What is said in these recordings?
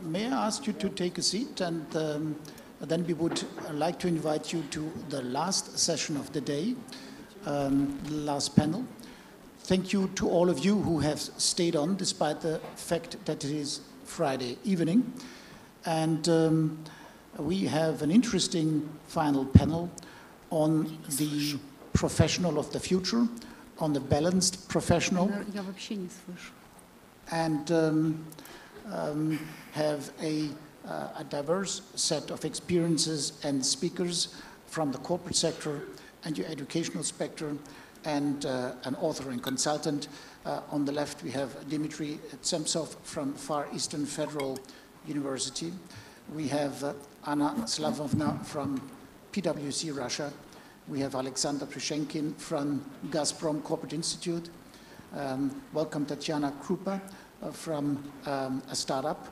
May I ask you to take a seat, and then we would like to invite you to the last session of the day, the last panel. Thank you to all of you who have stayed on despite the fact that it is Friday evening. And we have an interesting final panel on the professional of the future, on the balanced professional, and have a diverse set of experiences and speakers from the corporate sector and your educational sector, and an author and consultant. On the left, we have Dmitry Tsemtsov from Far Eastern Federal University. We have Anna Slavovna from PwC Russia. We have Alexander Prishenkin from Gazprom Corporate Institute. Welcome Tatiana Krupa from a startup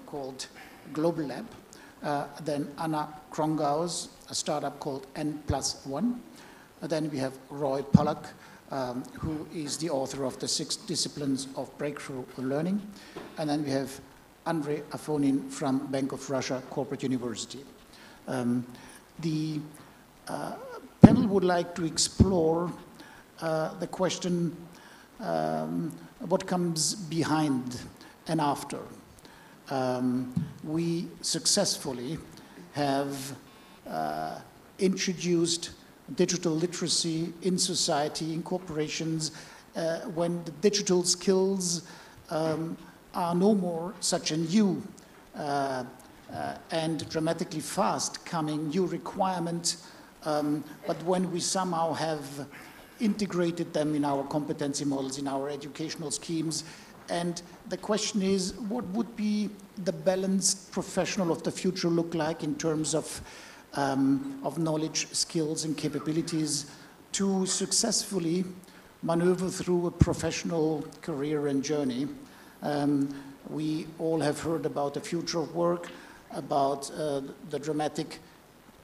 called Global Lab. Then Anna Krongaus, a startup called N+1. Then we have Roy Pollack, who is the author of the 6 Disciplines of Breakthrough Learning. And then we have Andrei Afonin from Bank of Russia Corporate University. The panel would like to explore the question, what comes behind and after. We successfully have introduced digital literacy in society, in corporations, when the digital skills are no more such a new and dramatically fast coming new requirement, but when we somehow have integrated them in our competency models, in our educational schemes. And the question is, what would be the balanced professional of the future look like in terms of knowledge, skills, and capabilities to successfully maneuver through a professional career and journey? We all have heard about the future of work, about the dramatic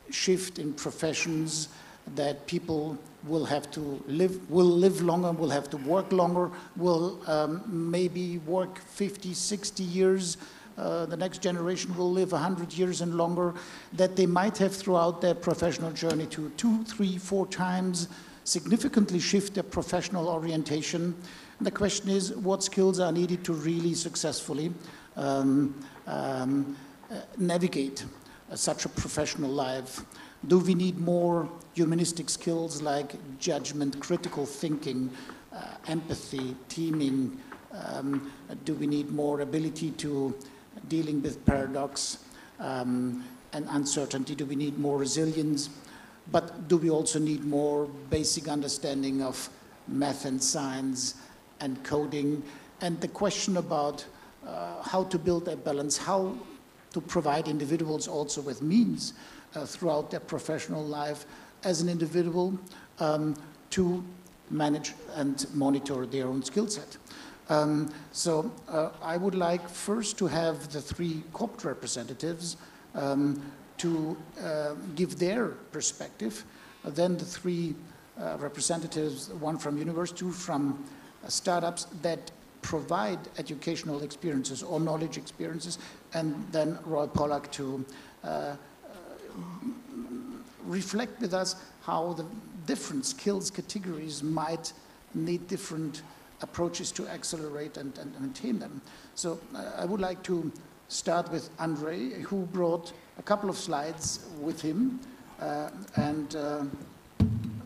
shift in professions, that people will have to live longer, will have to work longer, will maybe work 50, 60 years. The next generation will live 100 years and longer, that they might have throughout their professional journey to 2, 3, 4 times significantly shift their professional orientation. And the question is, what skills are needed to really successfully navigate such a professional life? Do we need more humanistic skills like judgment, critical thinking, empathy, teaming? Do we need more ability to dealing with paradox and uncertainty? Do we need more resilience? But do we also need more basic understanding of math and science and coding? And the question about how to build a balance, how to provide individuals also with means throughout their professional life as an individual to manage and monitor their own skill set. So I would like first to have the 3 corporate representatives to give their perspective, then the 3 representatives, 1 from university, 2 from startups that provide educational experiences or knowledge experiences, and then Roy Pollack to reflect with us how the different skills categories might need different approaches to accelerate and maintain them. So I would like to start with Andrei, who brought a couple of slides with him, and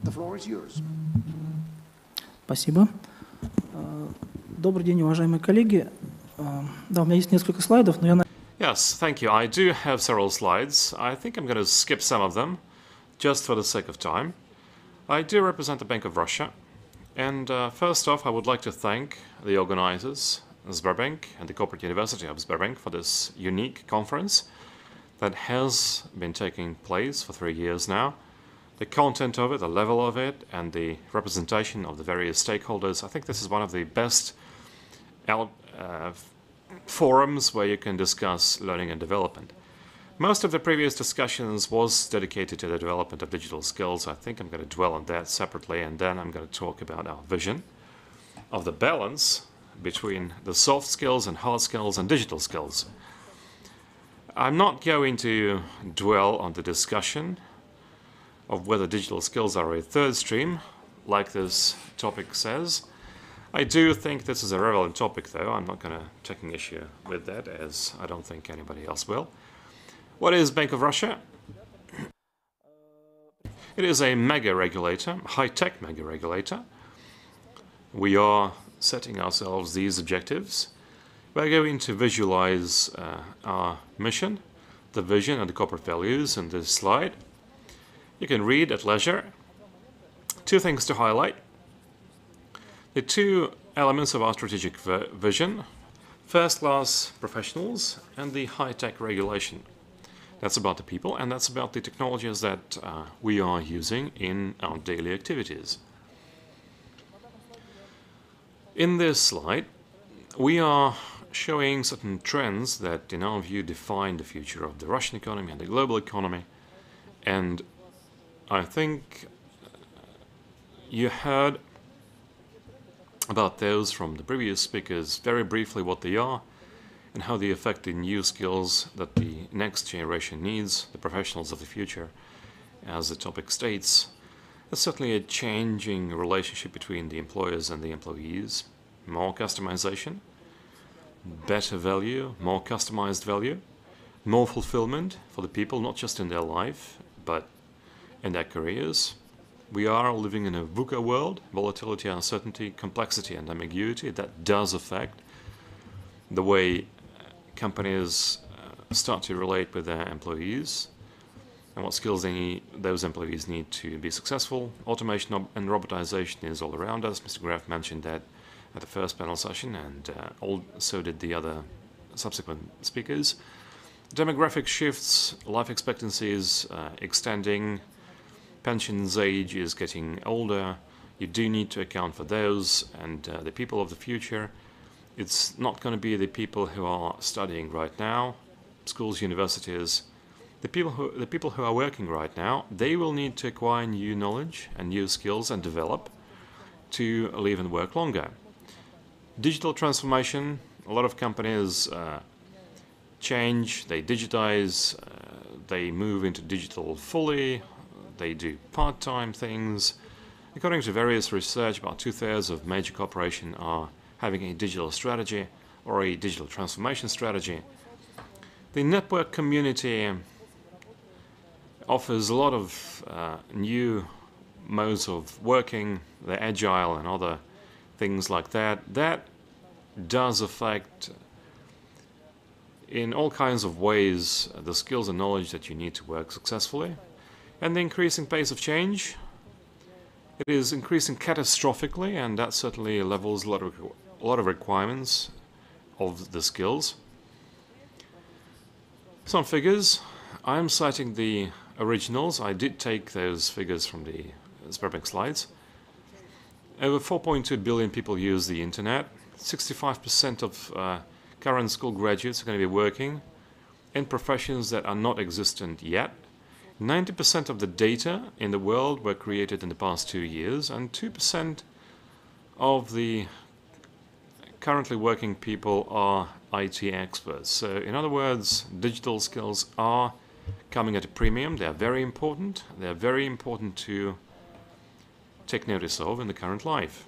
the floor is yours. Спасибо. Добрый день, уважаемые коллеги. Да, у меня есть несколько слайдов, но я... Yes, thank you. I do have several slides. I think I'm going to skip some of them, just for the sake of time. I do represent the Bank of Russia. And first off, I would like to thank the organizers, Sberbank and the Corporate University of Sberbank, for this unique conference that has been taking place for 3 years now. The content of it, the level of it, and the representation of the various stakeholders, I think this is one of the best forums where you can discuss learning and development. Most of the previous discussions was dedicated to the development of digital skills. I think I'm going to dwell on that separately, and then I'm going to talk about our vision of the balance between the soft skills and hard skills and digital skills. I'm not going to dwell on the discussion of whether digital skills are a third stream, like this topic says. I do think this is a relevant topic, though. I'm not going to take an issue with that, as I don't think anybody else will. What is Bank of Russia? It is a mega regulator, high-tech mega regulator. We are setting ourselves these objectives. We're going to visualize our mission, the vision and the corporate values in this slide. You can read at leisure. Two things to highlight. The two elements of our strategic vision: first-class professionals and the high-tech regulation. That's about the people, and that's about the technologies that we are using in our daily activities. In this slide, we are showing certain trends that, in our view, define the future of the Russian economy and the global economy. And I think you heard about those from the previous speakers, very briefly what they are and how they affect the new skills that the next generation needs, the professionals of the future. As the topic states, there's certainly a changing relationship between the employers and the employees. More customization, better value, more customized value, more fulfillment for the people, not just in their life, but in their careers. We are living in a VUCA world, volatility, uncertainty, complexity, and ambiguity. That does affect the way companies start to relate with their employees and what skills those employees need to be successful. Automation and robotization is all around us. Mr. Graf mentioned that at the first panel session, and so did the other subsequent speakers. Demographic shifts, life expectancy is extending, pensions age is getting older. You do need to account for those, and the people of the future. It's not going to be the people who are studying right now, schools, universities. The people who are working right now, they will need to acquire new knowledge and new skills and develop to live and work longer. Digital transformation, a lot of companies change, they digitize, they move into digital fully, they do part-time things. According to various research, about 2/3 of major corporations are having a digital strategy or a digital transformation strategy. The network community offers a lot of new modes of working, the agile and other things like that. That does affect in all kinds of ways the skills and knowledge that you need to work successfully. And the increasing pace of change, it is increasing catastrophically, and that certainly levels a lot of requirements of the skills. Some figures. I'm citing the originals. I did take those figures from the Sberbank slides. Over 4.2 billion people use the internet. 65% of current school graduates are going to be working in professions that are not existent yet. 90% of the data in the world were created in the past 2 years, and 2% of the currently working people are IT experts. So, in other words, digital skills are coming at a premium. They are very important. They are very important to take notice of in the current life.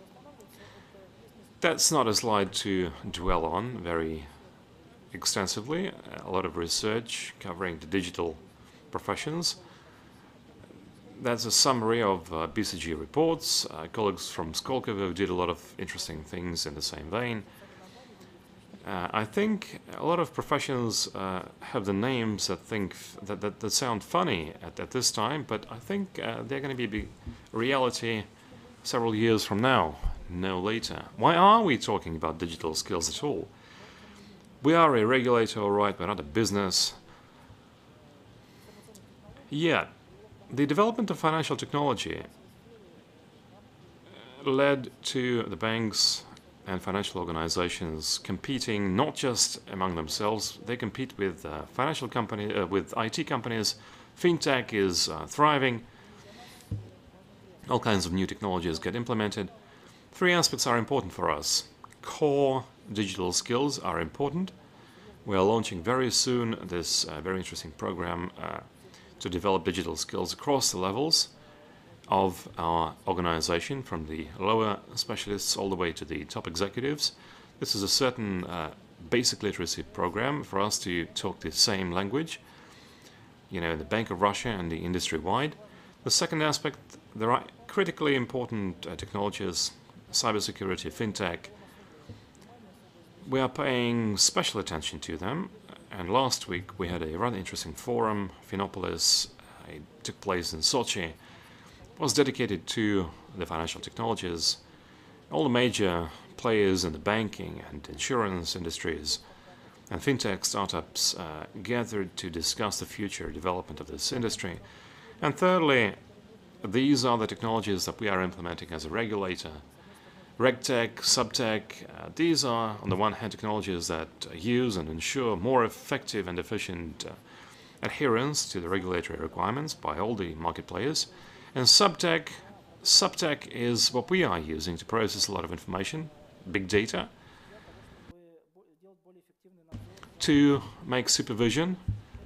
That's not a slide to dwell on very extensively. A lot of research covering the digital professions. That's a summary of BCG reports. Colleagues from Skolkovo did a lot of interesting things in the same vein. I think a lot of professions have the names that sound funny at this time, but I think they're going to be reality several years from now, no later. Why are we talking about digital skills at all? We are a regulator, all right, but not a business. Yet, the development of financial technology led to the banks and financial organizations competing not just among themselves. They compete with financial companies, with IT companies. Fintech is thriving. All kinds of new technologies get implemented. Three aspects are important for us. Core digital skills are important. We are launching very soon this very interesting program to develop digital skills across the levels of our organization, from the lower specialists all the way to the top executives. This is a certain basic literacy program for us to talk the same language, you know, in the Bank of Russia and the industry-wide. The second aspect, there are critically important technologies, cybersecurity, fintech. We are paying special attention to them, and last week we had a rather interesting forum, Phenopolis. It took place in Sochi. It was dedicated to the financial technologies. All the major players in the banking and insurance industries and fintech startups gathered to discuss the future development of this industry. And thirdly, these are the technologies that we are implementing as a regulator. RegTech, SubTech, these are, on the one hand, technologies that use and ensure more effective and efficient adherence to the regulatory requirements by all the market players. And SubTech is what we are using to process a lot of information, big data, to make supervision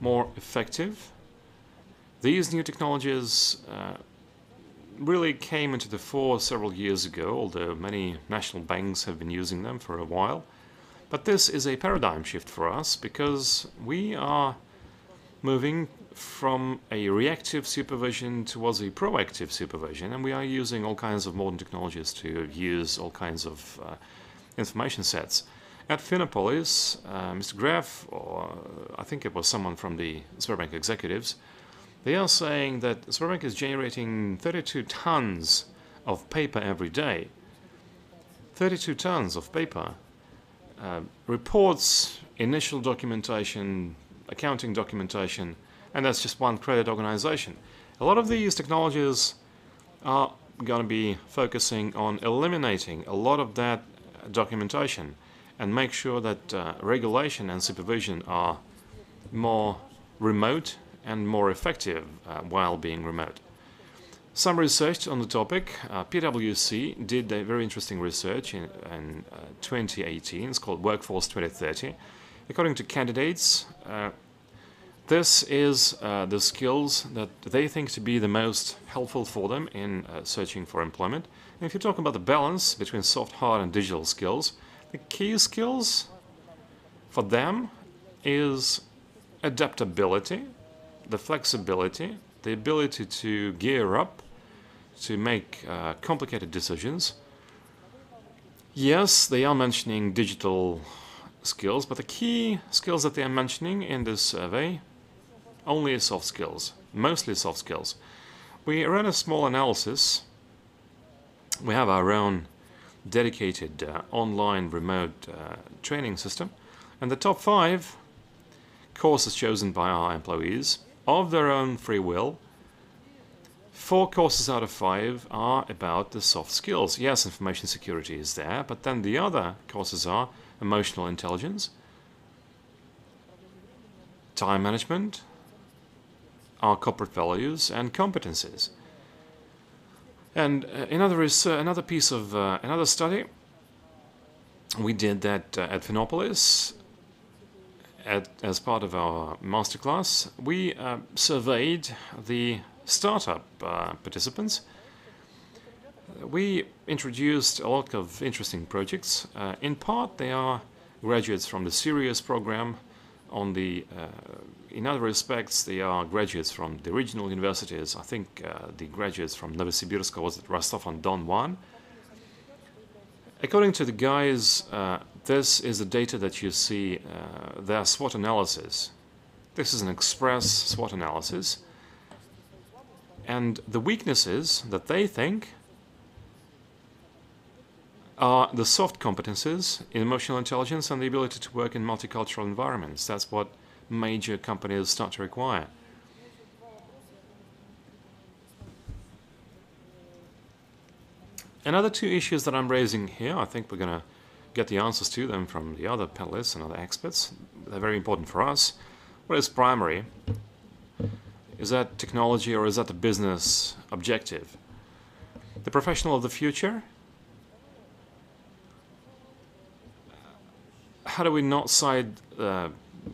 more effective. These new technologies really came into the fore several years ago, although many national banks have been using them for a while. But this is a paradigm shift for us, because we are moving from a reactive supervision towards a proactive supervision, and we are using all kinds of modern technologies to use all kinds of information sets. At Phenopolis, Mr. Graf, or I think it was someone from the Sberbank executives, they are saying that Sberbank is generating 32 tons of paper every day. 32 tons of paper. Reports, initial documentation, accounting documentation, and that's just one credit organization. A lot of these technologies are going to be focusing on eliminating a lot of that documentation and make sure that regulation and supervision are more remote and more effective while being remote. Some research on the topic. PwC did a very interesting research in 2018. It's called Workforce 2030. According to candidates, this is the skills that they think to be the most helpful for them in searching for employment. And if you talk about the balance between soft, hard, and digital skills, the key skills for them is adaptability, the flexibility, the ability to gear up, to make complicated decisions. Yes, they are mentioning digital skills, but the key skills that they are mentioning in this survey, only soft skills, mostly soft skills. We ran a small analysis. We have our own dedicated online remote training system, and the top 5 courses chosen by our employees of their own free will, 4 courses out of 5 are about the soft skills. Yes, information security is there, but then the other courses are emotional intelligence, time management, our corporate values, and competencies. And another study we did that at Phenopolis. As part of our masterclass, we surveyed the startup participants. We introduced a lot of interesting projects. In part, they are graduates from the Sirius program. In other respects, they are graduates from the regional universities. I think the graduates from Novosibirsk was at Rostov-on-Don 1. According to the guys, this is the data that you see, their SWOT analysis. This is an express SWOT analysis. And the weaknesses that they think are the soft competences in emotional intelligence and the ability to work in multicultural environments. That's what major companies start to require. Another 2 issues that I'm raising here, I think we're going to get the answers to them from the other panelists and other experts. They're very important for us. What is primary? Is that technology or is that the business objective? The professional of the future? How do we not side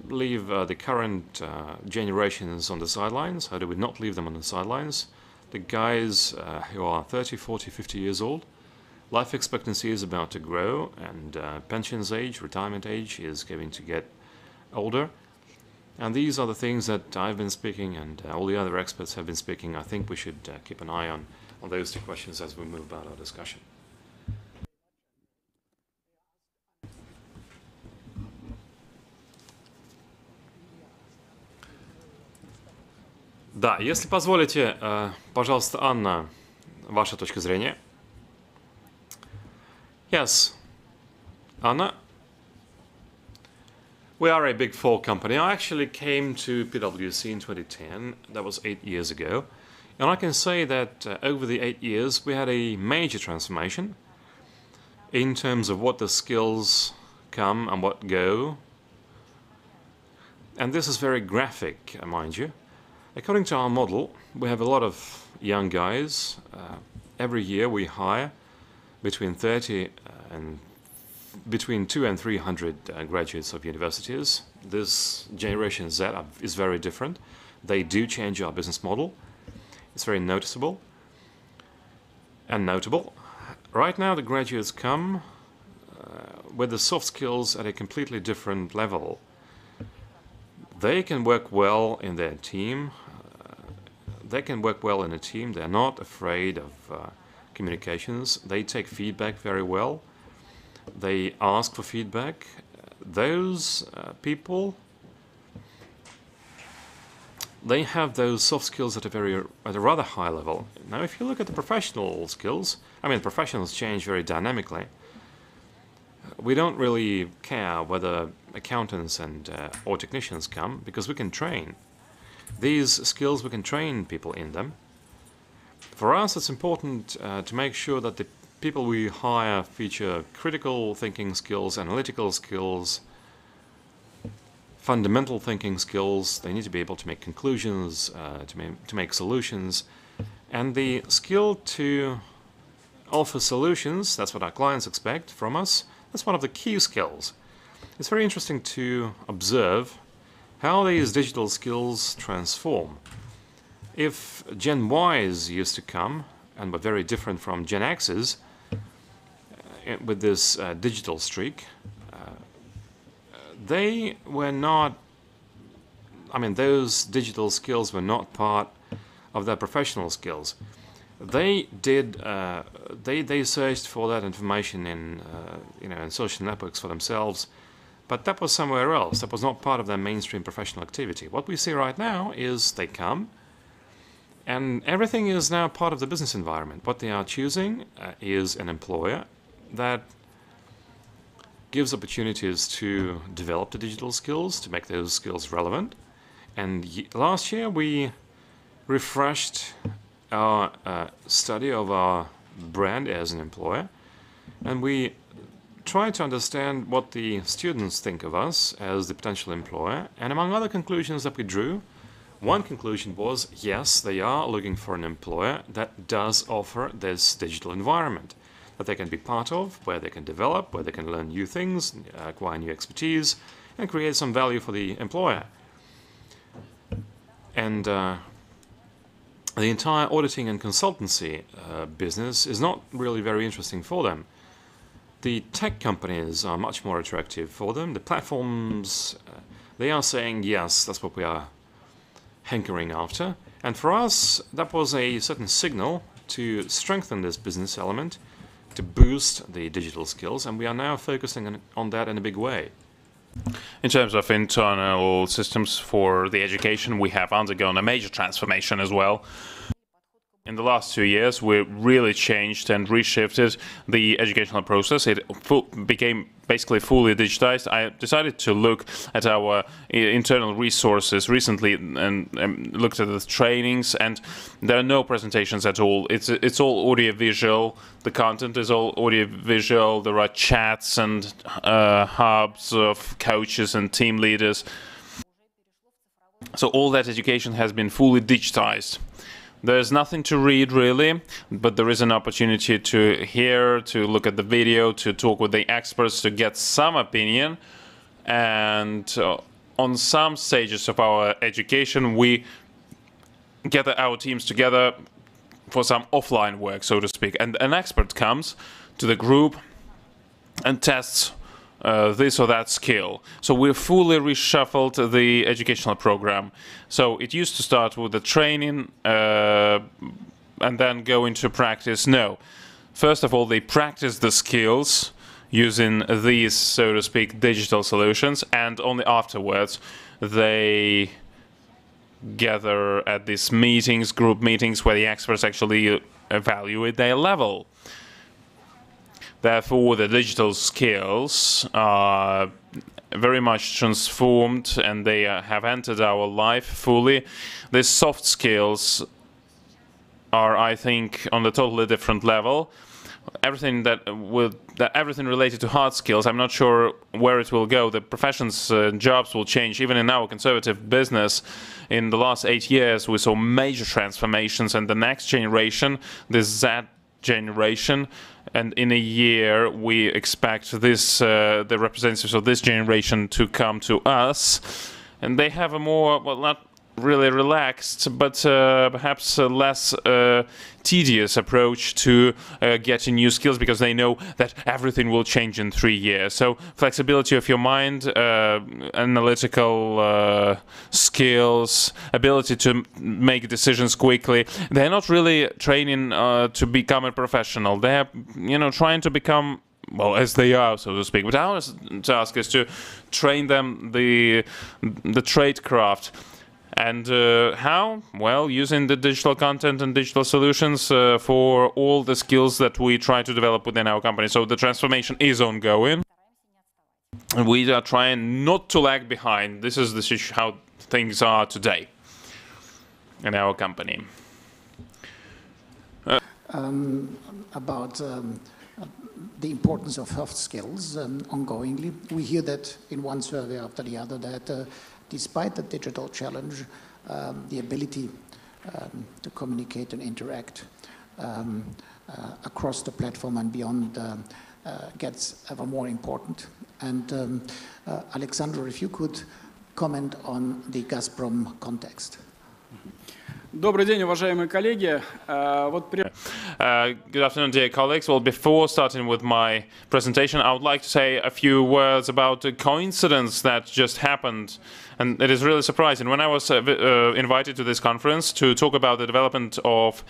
leave the current generations on the sidelines? How do we not leave them on the sidelines? The guys who are 30, 40, 50 years old, life expectancy is about to grow, and pensions age, retirement age is going to get older. And these are the things that I've been speaking, and all the other experts have been speaking. I think we should keep an eye on those two questions as we move about our discussion. Да, если позволите, пожалуйста, Анна, ваша точка зрения. Yes, Anna. We are a Big Four company. I actually came to PwC in 2010. That was 8 years ago. And I can say that over the 8 years, we had a major transformation in terms of what the skills come and what go. And this is very graphic, mind you. According to our model, we have a lot of young guys. Every year we hire between 200 and 300 graduates of universities. This Generation Z is very different. They do change our business model. It's very noticeable and notable. Right now the graduates come with the soft skills at a completely different level. They can work well in their team. They can work well in a team. They're not afraid of communications. They take feedback very well. They ask for feedback. Those people, they have those soft skills at a rather high level. Now, if you look at the professional skills, I mean, professionals change very dynamically. We don't really care whether accountants and or technicians come, because we can train. These skills, we can train people in them. For us, it's important to make sure that the people we hire feature critical thinking skills, analytical skills, fundamental thinking skills. They need to be able to make conclusions, to make solutions, and the skill to offer solutions. That's what our clients expect from us. That's one of the key skills. It's very interesting to observe how these digital skills transform. If Gen Ys used to come and were very different from Gen X's with this digital streak, they were not, I mean, those digital skills were not part of their professional skills. They did, they searched for that information in, in social networks for themselves, but that was somewhere else. That was not part of their mainstream professional activity. What we see right now is they come, and everything is now part of the business environment. What they are choosing is an employer that gives opportunities to develop the digital skills, to make those skills relevant. And last year we refreshed our study of our brand as an employer, and we tried to understand what the students think of us as the potential employer. And among other conclusions that we drew, one conclusion was, yes, they are looking for an employer that does offer this digital environment that they can be part of, where they can develop, where they can learn new things, acquire new expertise, and create some value for the employer. And the entire auditing and consultancy business is not really very interesting for them. The tech companies are much more attractive for them. The platforms, they are saying, yes, that's what we are hankering after. And for us, that was a certain signal to strengthen this business element, to boost the digital skills, and we are now focusing on that in a big way. In terms of internal systems for the education, we have undergone a major transformation as well. In the last 2 years, we really changed and reshifted the educational process. It became basically fully digitized. I decided to look at our internal resources recently and looked at the trainings, and there are no presentations at all. It's all audio-visual. The content is all audio-visual. There are chats and hubs of coaches and team leaders. So all that education has been fully digitized. There's nothing to read, really, but there is an opportunity to hear, to look at the video, to talk with the experts, to get some opinion. And on some stages of our education, we gather our teams together for some offline work, so to speak, and an expert comes to the group and tests this or that skill. So we fully reshuffled the educational program. So it used to start with the training and then go into practice. No. First of all, they practice the skills using these, so to speak, digital solutions, and only afterwards they gather at these meetings, group meetings, where the experts actually evaluate their level. Therefore, the digital skills are very much transformed, and they have entered our life fully. The soft skills are, I think, on a totally different level. Everything everything related to hard skills, I'm not sure where it will go. The professions and jobs will change. Even in our conservative business, in the last 8 years, we saw major transformations, and the next generation, the Z generation, and in a year we expect this the representatives of this generation to come to us, and they have a more, well, not really relaxed, but perhaps a less tedious approach to getting new skills, because they know that everything will change in 3 years. So flexibility of your mind, analytical skills, ability to make decisions quickly. They're not really training to become a professional. They're, trying to become, well, as they are, so to speak. But our task is to train them the trade craft. And how? Well, using the digital content and digital solutions for all the skills that we try to develop within our company. So the transformation is ongoing, and we are trying not to lag behind. This is how things are today in our company. About the importance of soft skills ongoingly. We hear that in one survey after the other that despite the digital challenge, the ability to communicate and interact across the platform and beyond gets ever more important. And Alexander, if you could comment on the Gazprom context. Добрый день, уважаемые коллеги. Good afternoon, dear colleagues. Well, before starting with my presentation, I would like to say a few words about a coincidence that just happened. And it is really surprising. When I was invited to this conference to talk about the development of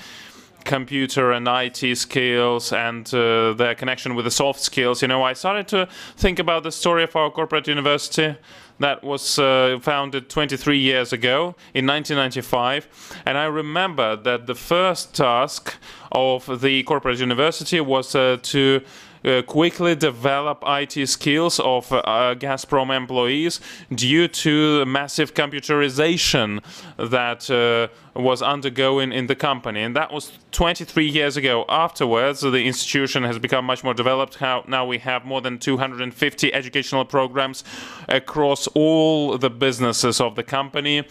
computer and IT skills and their connection with the soft skills, I started to think about the story of our corporate university that was founded 23 years ago in 1995. And I remember that the first task of the corporate university was to quickly develop IT skills of Gazprom employees due to massive computerization that was undergoing in the company. And that was 23 years ago. Afterwards, the institution has become much more developed. Now we have more than 250 educational programs across all the businesses of the company.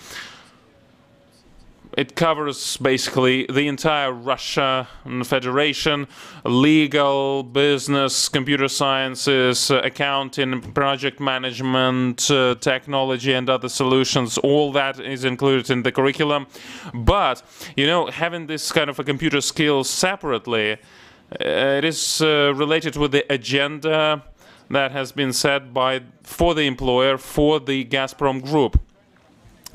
It covers basically the entire Russia Federation, legal, business, computer sciences, accounting, project management, technology and other solutions. All that is included in the curriculum. But, having this kind of a computer skills separately, it is related with the agenda that has been set for the employer, for the Gazprom Group.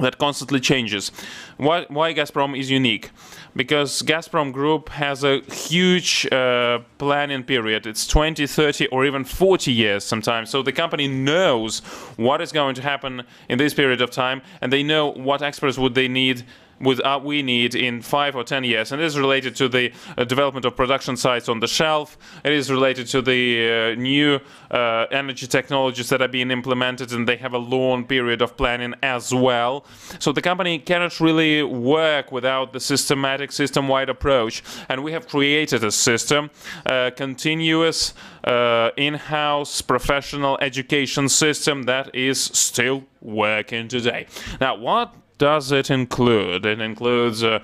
That constantly changes. Why Gazprom is unique? Because Gazprom Group has a huge planning period. It's 20, 30, or even 40 years sometimes. So the company knows what is going to happen in this period of time, and they know what experts we need in 5 or 10 years. And it is related to the development of production sites on the shelf. It is related to the new energy technologies that are being implemented, and they have a long period of planning as well. So the company cannot really work without the systematic, system-wide approach. And we have created a system, continuous in-house professional education system that is still working today. Now, what does it include? It includes, well,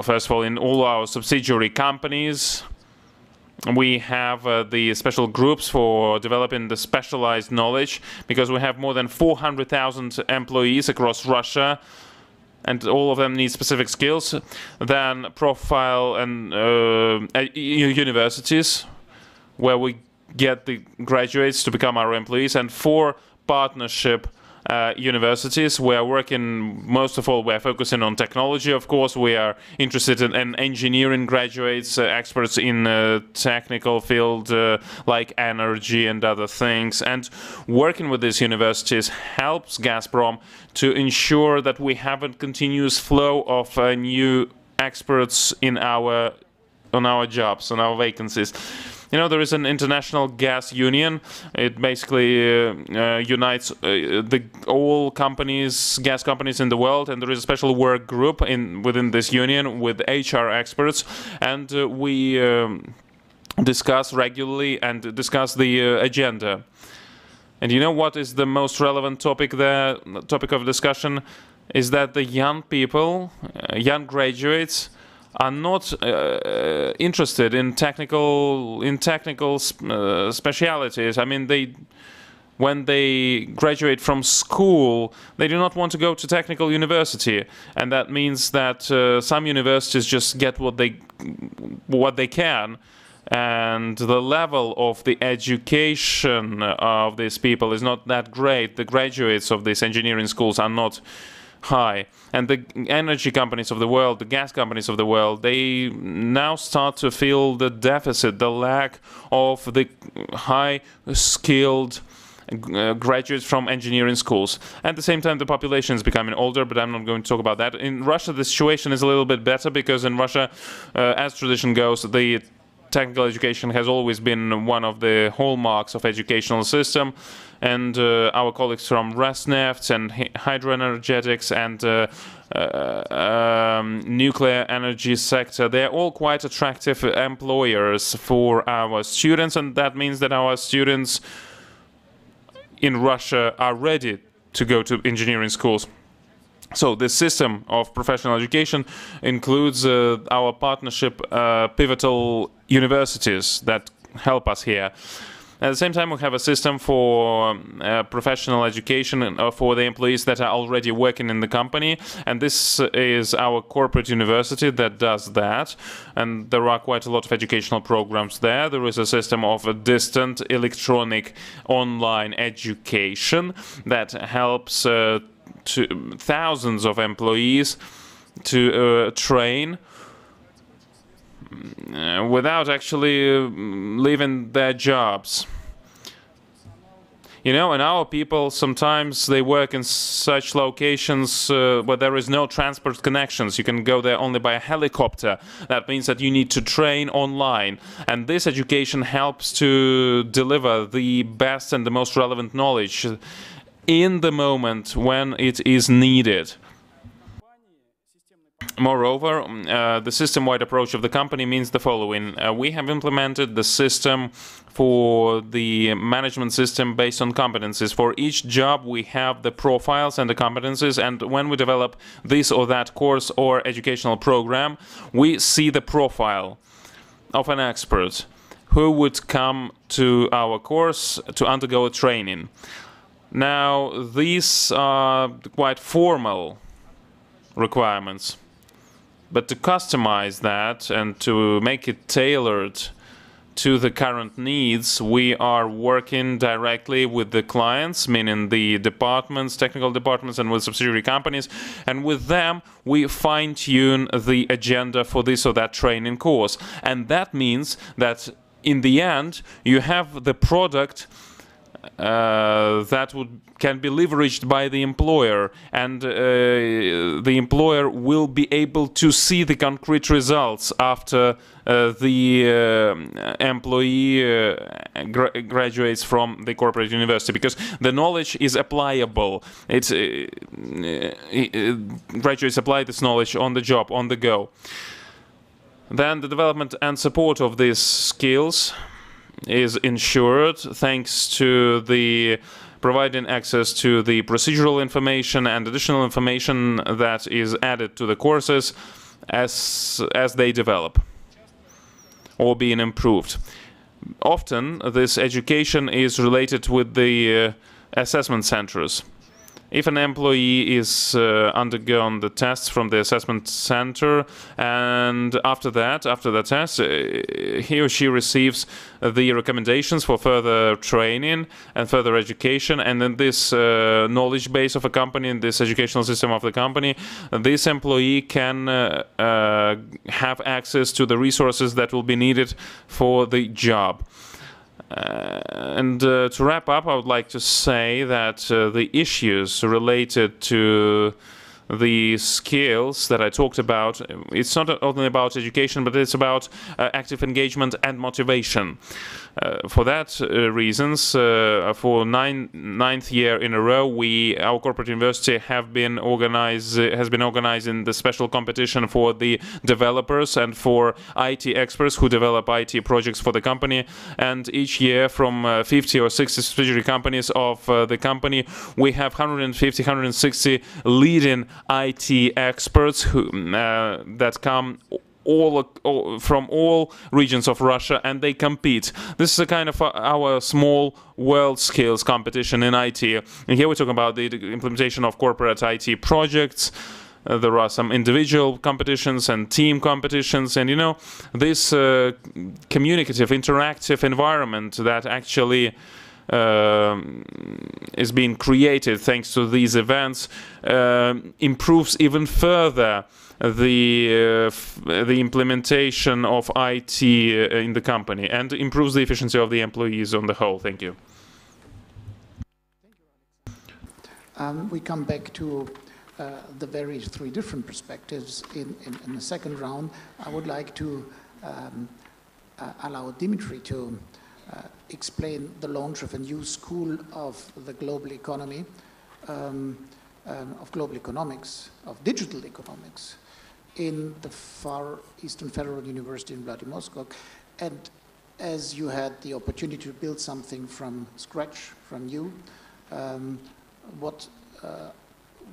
first of all, in all our subsidiary companies, We have the special groups for developing the specialized knowledge, because we have more than 400,000 employees across Russia, and all of them need specific skills. Then profile and universities, where we get the graduates to become our employees, and 4 partnership universities. We are working, most of all, we are focusing on technology, of course. We are interested in engineering graduates, experts in technical field like energy and other things. And working with these universities helps Gazprom to ensure that we have a continuous flow of new experts on our jobs, on our vacancies. You know, there is an international gas union. It basically unites all companies, gas companies in the world, and there is a special work group within this union with HR experts, and we discuss regularly and discuss the agenda. And you know what is the most relevant topic there? Topic of discussion is that the young people, young graduates, are not interested in technical specialities. I mean, when they graduate from school, they do not want to go to technical university, and that means that some universities just get what they can, and the level of the education of these people is not that great. The graduates of these engineering schools are not high, and the energy companies of the world, the gas companies of the world, they now start to feel the deficit, the lack of the high-skilled graduates from engineering schools. At the same time, the population is becoming older, but I'm not going to talk about that. In Russia, the situation is a little bit better, because in Russia, as tradition goes, the technical education has always been one of the hallmarks of educational system. And our colleagues from Rosneft and hydroenergetics and nuclear energy sector, they're all quite attractive employers for our students, and that means that our students in Russia are ready to go to engineering schools. So this system of professional education includes our partnership pivotal universities that help us here. At the same time, we have a system for professional education for the employees that are already working in the company, and this is our corporate university that does that, and there are quite a lot of educational programs there. There is a system of a distant electronic online education that helps to thousands of employees to train without actually leaving their jobs. You know, and our people, sometimes they work in such locations where there is no transport connections. You can go there only by a helicopter. That means that you need to train online. And this education helps to deliver the best and the most relevant knowledge in the moment when it is needed. Moreover, the system-wide approach of the company means the following. We have implemented the system for the management system based on competencies. For each job, we have the profiles and the competencies, and when we develop this or that course or educational program, we see the profile of an expert who would come to our course to undergo a training. Now, these are quite formal requirements. But to customize that and to make it tailored to the current needs, we are working directly with the clients, meaning the departments, technical departments, and with subsidiary companies. And with them, we fine-tune the agenda for this or that training course. And that means that in the end, you have the product that can be leveraged by the employer, and the employer will be able to see the concrete results after the employee graduates from the corporate university, because the knowledge is applicable. Graduates apply this knowledge on the job, on the go. Then the development and support of these skills is ensured thanks to the providing access to the procedural information and additional information that is added to the courses as they develop. or being improved. Often, this education is related with the assessment centers. If an employee is undergone the tests from the assessment center, and after the test, he or she receives the recommendations for further training and further education, and then this knowledge base of a company and this educational system of the company, this employee can have access to the resources that will be needed for the job. To wrap up, I would like to say that the issues related to the skills that I talked about, it's not only about education, but it's about active engagement and motivation. For that reasons, for ninth year in a row, our corporate university has been organizing the special competition for the developers and for IT experts who develop IT projects for the company. And each year, from 50 or 60 subsidiary companies of the company, we have 150, 160 leading IT experts that come from all regions of Russia, and they compete. This is a kind of our small world skills competition in IT. And here we're talking about the implementation of corporate IT projects. There are some individual competitions and team competitions, and this communicative, interactive environment that actually is being created thanks to these events improves even further the implementation of IT in the company and improves the efficiency of the employees on the whole. Thank you. We come back to the various three different perspectives in the second round. I would like to allow Dimitri to explain the launch of a new school of the global economy, of global economics, of digital economics, in the Far Eastern Federal University in Vladivostok. And as you had the opportunity to build something from scratch, from you, what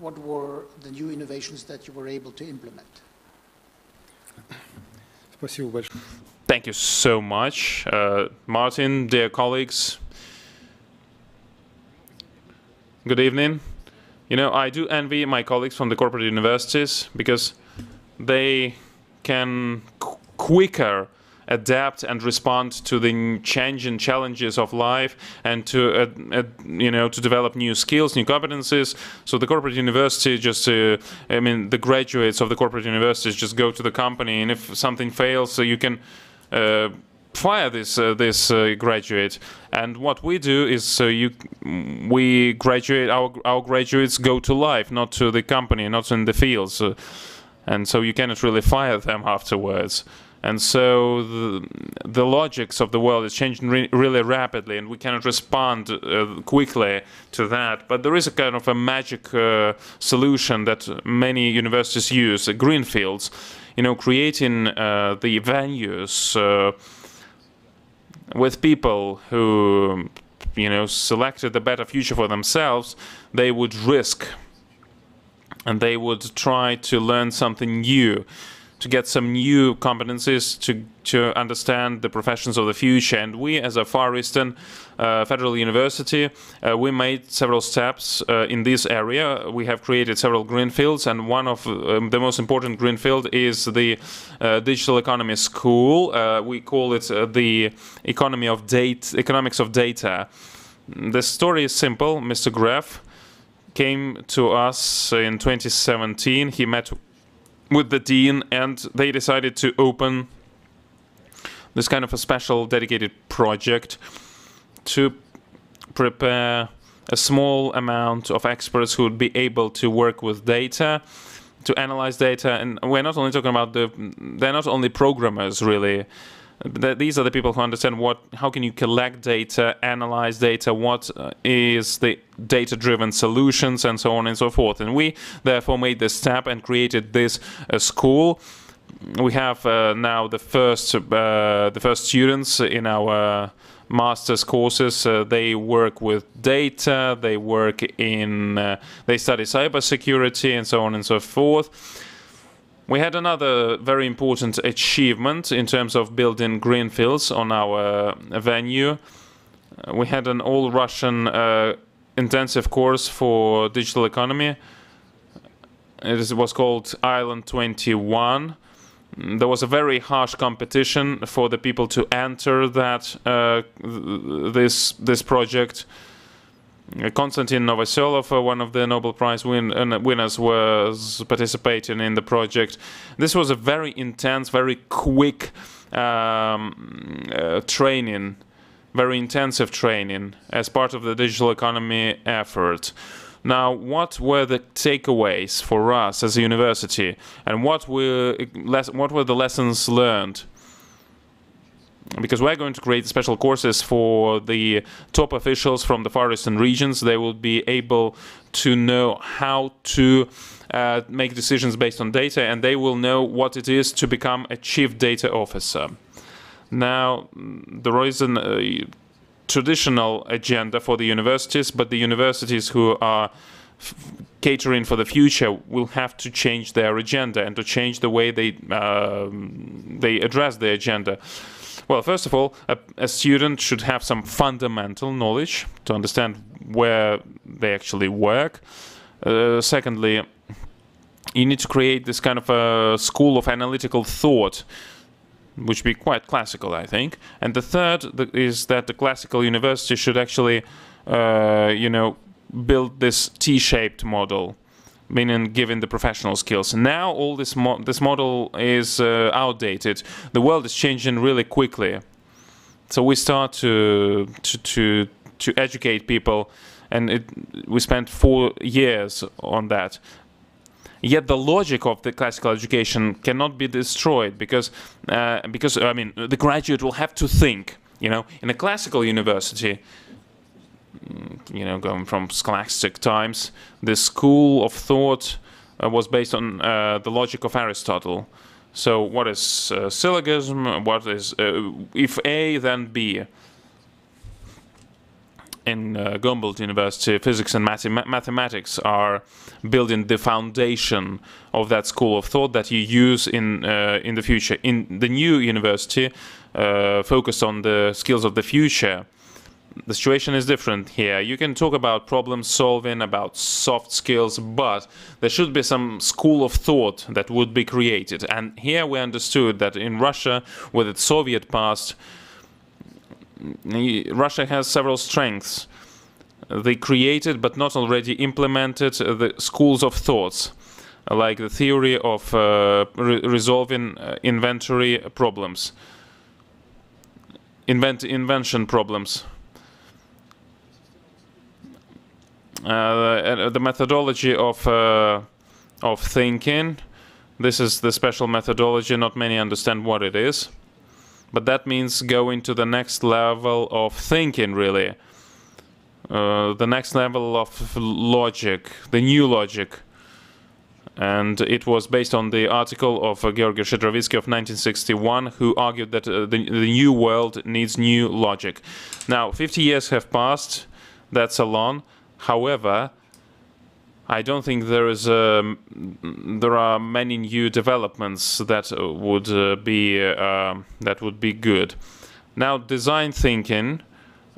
were the new innovations that you were able to implement? Thank you so much, Martin, dear colleagues. Good evening. I do envy my colleagues from the corporate universities because they can quicker adapt and respond to the changing challenges of life and to develop new skills, new competencies. So the corporate university the graduates of the corporate universities just go to the company, and if something fails, so you can fire this graduate. And what we do is our graduates go to life, not to the company, not in the fields, and so you cannot really fire them afterwards. And so the logics of the world is changing really rapidly, and we cannot respond quickly to that. But there is a kind of a magic solution that many universities use, greenfields, creating the venues with people who, selected the better future for themselves. They would risk, and they would try to learn something new, to get some new competencies, to understand the professions of the future. And we, as a Far Eastern Federal University, we made several steps in this area. We have created several greenfields, and one of the most important greenfield is the Digital Economy School. We call it the Economics of Data. The story is simple. Mr. Gref came to us in 2017. He met with the dean, and they decided to open this kind of a special dedicated project to prepare a small amount of experts who would be able to work with data, to analyze data. And we're not only talking about they're not only programmers, really. These are the people who understand how can you collect data, analyze data, what is the data-driven solutions, and so on and so forth. And we therefore made this step and created this school. We have now the first students in our master's courses. They work with data. They work they study cybersecurity and so on and so forth. We had another very important achievement in terms of building greenfields on our venue. We had an all-Russian intensive course for digital economy. It was called Island 21. There was a very harsh competition for the people to enter that this project. Konstantin Novoselov, one of the Nobel Prize winners, was participating in the project. This was a very intense, very quick training, very intensive training as part of the digital economy effort. Now, what were the takeaways for us as a university, and what were the lessons learned? Because we're going to create special courses for the top officials from the Far Eastern regions. They will be able to know how to make decisions based on data, and they will know what it is to become a chief data officer. Now, there is a traditional agenda for the universities, but the universities who are catering for the future will have to change their agenda and to change the way they address the agenda. Well, first of all, a student should have some fundamental knowledge to understand where they actually work. Secondly, you need to create this kind of a school of analytical thought, which would be quite classical, I think. And the third is that the classical university should actually, build this T-shaped model, meaning giving the professional skills. Now all this model is outdated. The world is changing really quickly, so we start to educate people, and we spent 4 years on that. Yet the logic of the classical education cannot be destroyed because I mean, the graduate will have to think. In a classical university, going from scholastic times, the school of thought was based on the logic of Aristotle. So what is syllogism? What is if A, then B? In Humboldt University, physics and mathematics are building the foundation of that school of thought that you use in the future. In the new university, focused on the skills of the future, the situation is different here. You can talk about problem solving, about soft skills, but there should be some school of thought that would be created. And here we understood that in Russia, with its Soviet past, Russia has several strengths. They created, but not already implemented, the schools of thoughts, like the theory of resolving inventory problems, invention problems. The methodology of thinking. This is the special methodology. Not many understand what it is, but that means going to the next level of thinking, really. The next level of logic, the new logic. And it was based on the article of Georgy Shchedrovitsky of 1961, who argued that the new world needs new logic. Now, 50 years have passed. That's a long. However, I don't think there are many new developments that would be good. Now, design thinking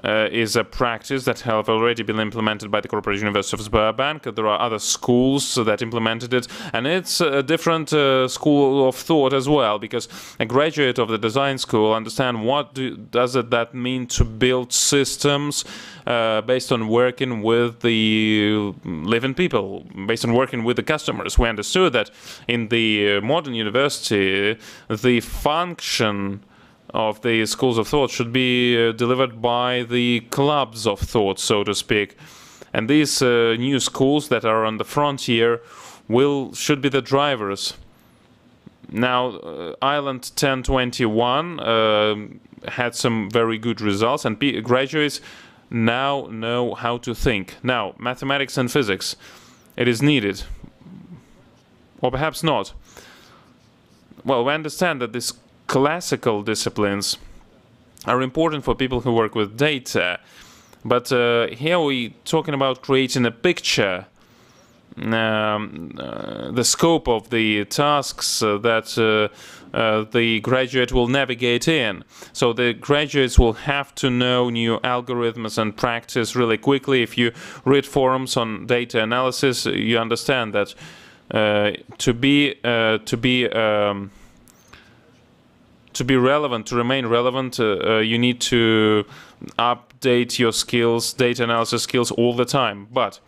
is a practice that have already been implemented by the Corporate University of Sberbank. There are other schools that implemented it, and it's a different school of thought as well, because a graduate of the design school understand what does that mean to build systems based on working with the living people, based on working with the customers. We understood that in the modern university, the function of the schools of thought should be delivered by the clubs of thought, so to speak. And these new schools that are on the frontier should be the drivers. Now, Island 1021 had some very good results, and graduates now know how to think. Now, mathematics and physics, it is needed. Or perhaps not. Well, we understand that this classical disciplines are important for people who work with data, but here we're talking about creating a picture the scope of the tasks that the graduate will navigate in. So the graduates will have to know new algorithms and practice really quickly. If you read forums on data analysis, you understand that to be relevant, to remain relevant, you need to update your skills, data analysis skills all the time. But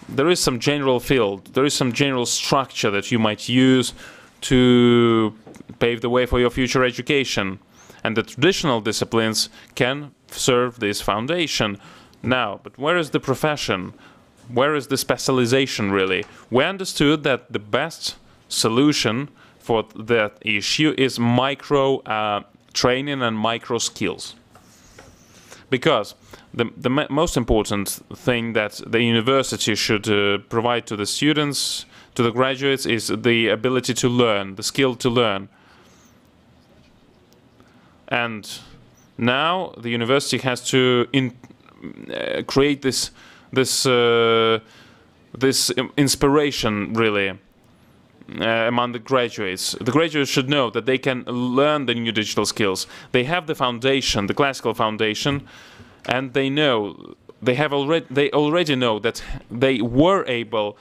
there is some general field, there is some general structure that you might use to pave the way for your future education. And the traditional disciplines can serve this foundation. Now, but where is the profession? Where is the specialization really? We understood that the best solution for that issue is micro training and micro skills. Because the most important thing that the university should provide to the students, to the graduates, is the ability to learn, the skill to learn. And now the university has to create this inspiration really among the graduates. The graduates should know that they can learn the new digital skills. They have the foundation, the classical foundation, and they know they already know that they were able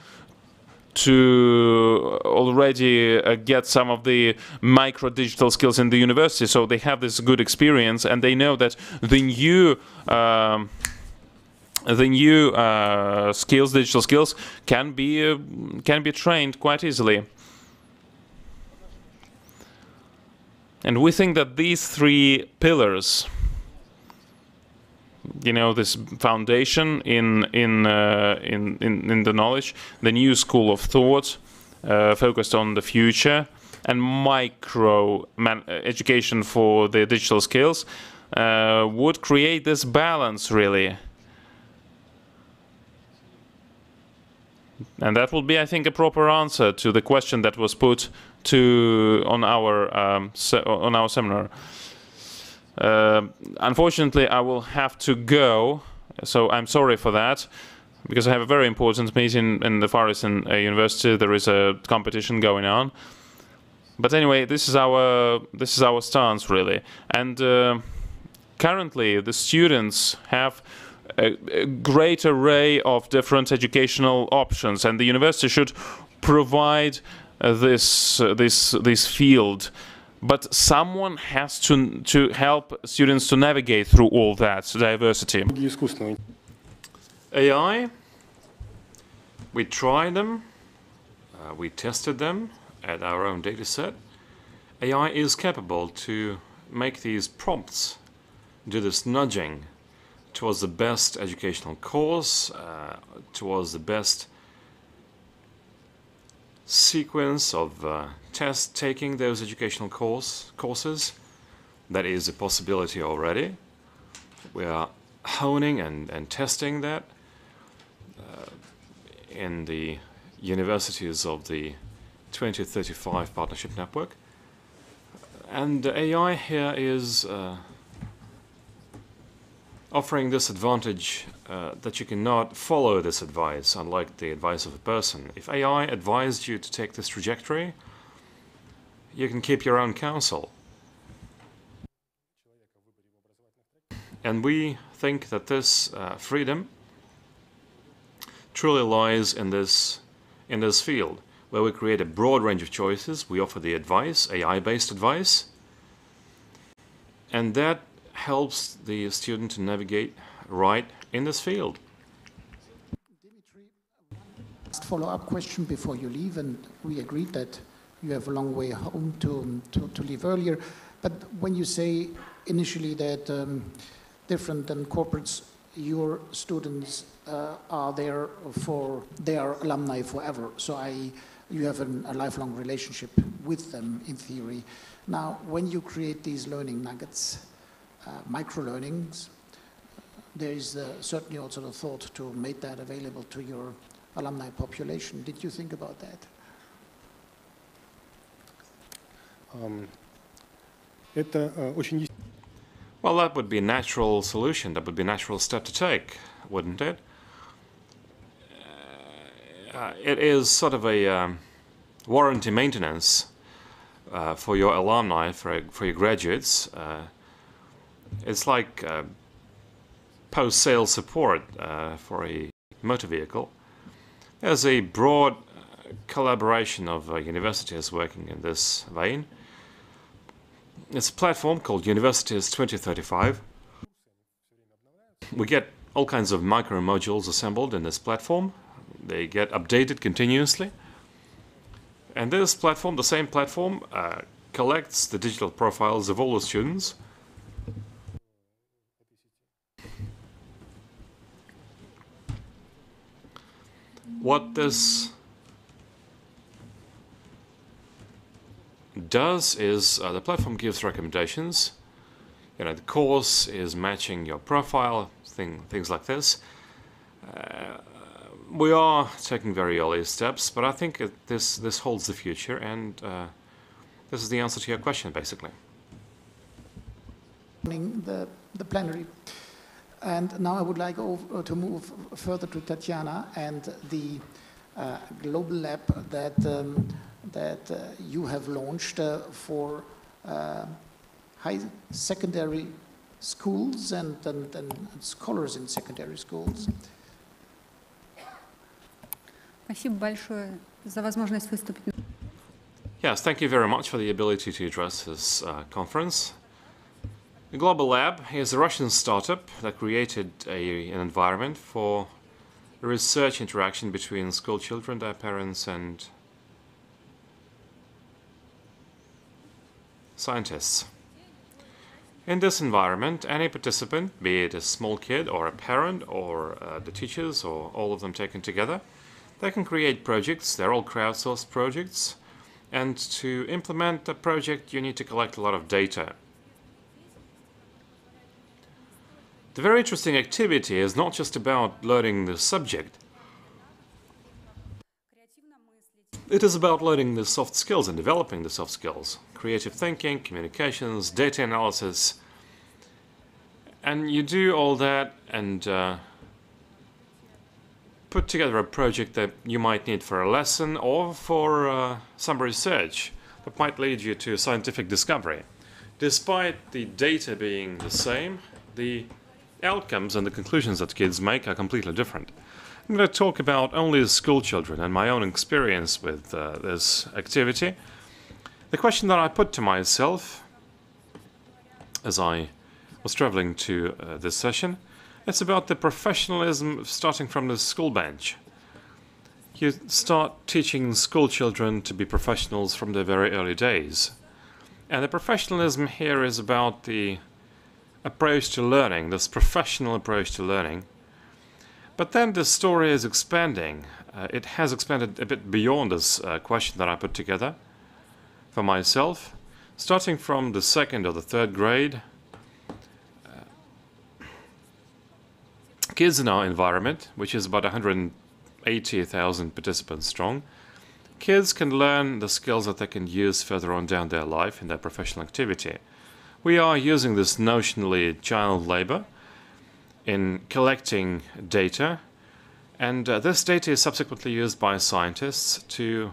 to already get some of the micro digital skills in the university. So they have this good experience, and they know that the new skills, digital skills, can be trained quite easily. And we think that these three pillars, you know, this foundation in the knowledge, the new school of thought focused on the future, and micro education for the digital skills, would create this balance really. And that would be, I think, a proper answer to the question that was put on our seminar. Unfortunately, I will have to go, so I'm sorry for that, because I have a very important meeting in the Far Eastern University. There is a competition going on. But anyway, this is our stance really. And currently, the students have a great array of different educational options, and the university should provide this field. But someone has to help students to navigate through all that diversity. AI, we tried them, we tested them at our own data set. AI is capable to make these prompts, do this nudging towards the best educational course, towards the best sequence of test taking those educational courses. That is a possibility already. We are honing and testing that in the universities of the 2035 Partnership Network. And the AI here is offering this advantage that you cannot follow this advice, unlike the advice of a person. If AI advised you to take this trajectory, you can keep your own counsel. And we think that this freedom truly lies in this field, where we create a broad range of choices. We offer the advice, AI-based advice, and that helps the student to navigate right in this field. Dimitri, last follow-up question before you leave, and we agreed that you have a long way home to leave earlier. But when you say initially that different than corporates, your students are there for their alumni forever. So you have a lifelong relationship with them in theory. Now, when you create these learning nuggets, micro-learnings, there is certainly also the thought to make that available to your alumni population. Did you think about that? Well, that would be a natural solution. That would be a natural step to take, wouldn't it? it is sort of a warranty maintenance for your alumni, for your graduates. It's like post-sale support for a motor vehicle. There's a broad collaboration of universities working in this vein. It's a platform called Universities 2035. We get all kinds of micro modules assembled in this platform. They get updated continuously. And this platform, the same platform, collects the digital profiles of all the students. What this does is the platform gives recommendations. The course is matching your profile, things like this. We are taking very early steps, but I think this holds the future, and this is the answer to your question, basically. The plenary. And now I would like to move further to Tatiana and the global lab that you have launched for high secondary schools and scholars in secondary schools. Спасибо большое за возможность выступить. Yes, thank you very much for the ability to address this conference. The Global Lab is a Russian startup that created an environment for research interaction between school children, their parents, and scientists. In this environment, any participant, be it a small kid or a parent or the teachers or all of them taken together, they can create projects. They're all crowdsourced projects, and to implement the project you need to collect a lot of data. The very interesting activity is not just about learning the subject. It is about learning the soft skills and developing the soft skills. Creative thinking, communications, data analysis. And you do all that and put together a project that you might need for a lesson or for some research that might lead you to scientific discovery. Despite the data being the same, the outcomes and the conclusions that kids make are completely different. I'm going to talk about only the school children and my own experience with this activity. The question that I put to myself as I was traveling to this session, it's about the professionalism starting from the school bench. You start teaching school children to be professionals from their very early days. And the professionalism here is about the approach to learning, this professional approach to learning. But then the story is expanding. It has expanded a bit beyond this question that I put together for myself. Starting from the second or the third grade, kids in our environment, which is about 180,000 participants strong, kids can learn the skills that they can use further on down their life in their professional activity. We are using this notionally child labor in collecting data, and this data is subsequently used by scientists to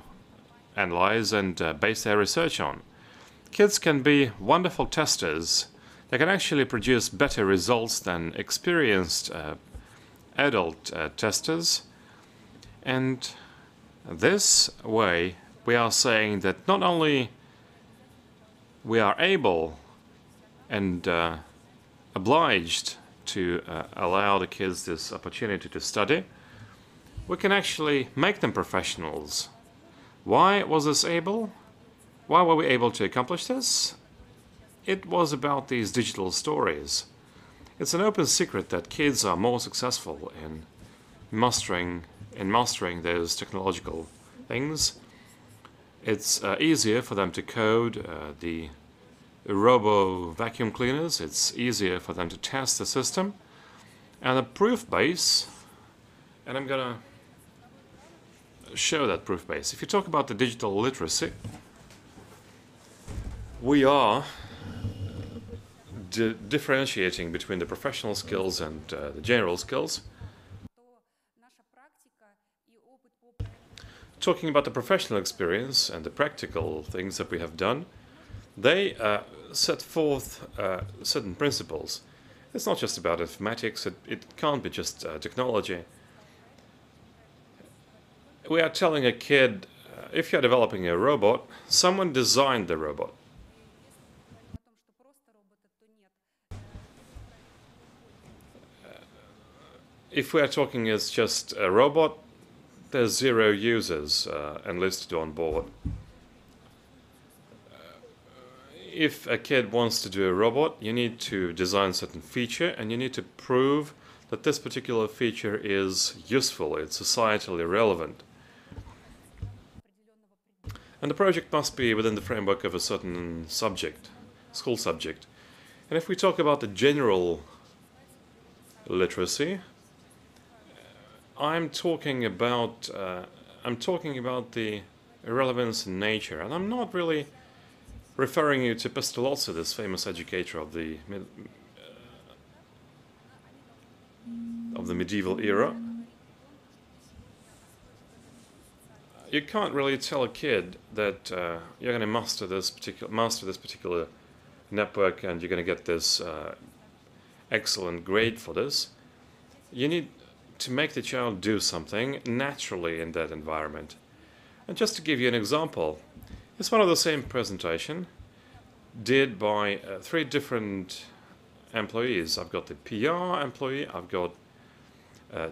analyze and base their research on. Kids can be wonderful testers. They can actually produce better results than experienced adult testers. And this way, we are saying that not only we are able and obliged to allow the kids this opportunity to study, we can actually make them professionals. Why was this able? Why were we able to accomplish this? It was about these digital stories. It's an open secret that kids are more successful in mastering those technological things. It's easier for them to code the robo vacuum cleaners. It's easier for them to test the system. And the proof base, and I'm gonna show that proof base. If you talk about the digital literacy, we are differentiating between the professional skills and the general skills. talking about the professional experience and the practical things that we have done, they set forth certain principles. It's not just about informatics, it can't be just technology. We are telling a kid, if you're developing a robot, someone designed the robot. If we are talking as just a robot, there's 0 users enlisted on board. If a kid wants to do a robot, you need to design a certain feature and you need to prove that this particular feature is useful, it's societally relevant. And the project must be within the framework of a certain subject, school subject. And if we talk about the general literacy, I'm talking about the relevance in nature, and I'm not really referring you to Pestalozzi, this famous educator of the medieval era. You can't really tell a kid that you're going to master this particular network and you're going to get this excellent grade for this. You need to make the child do something naturally in that environment. And just to give you an example, it's one of the same presentation did by 3 different employees. I've got the PR employee, I've got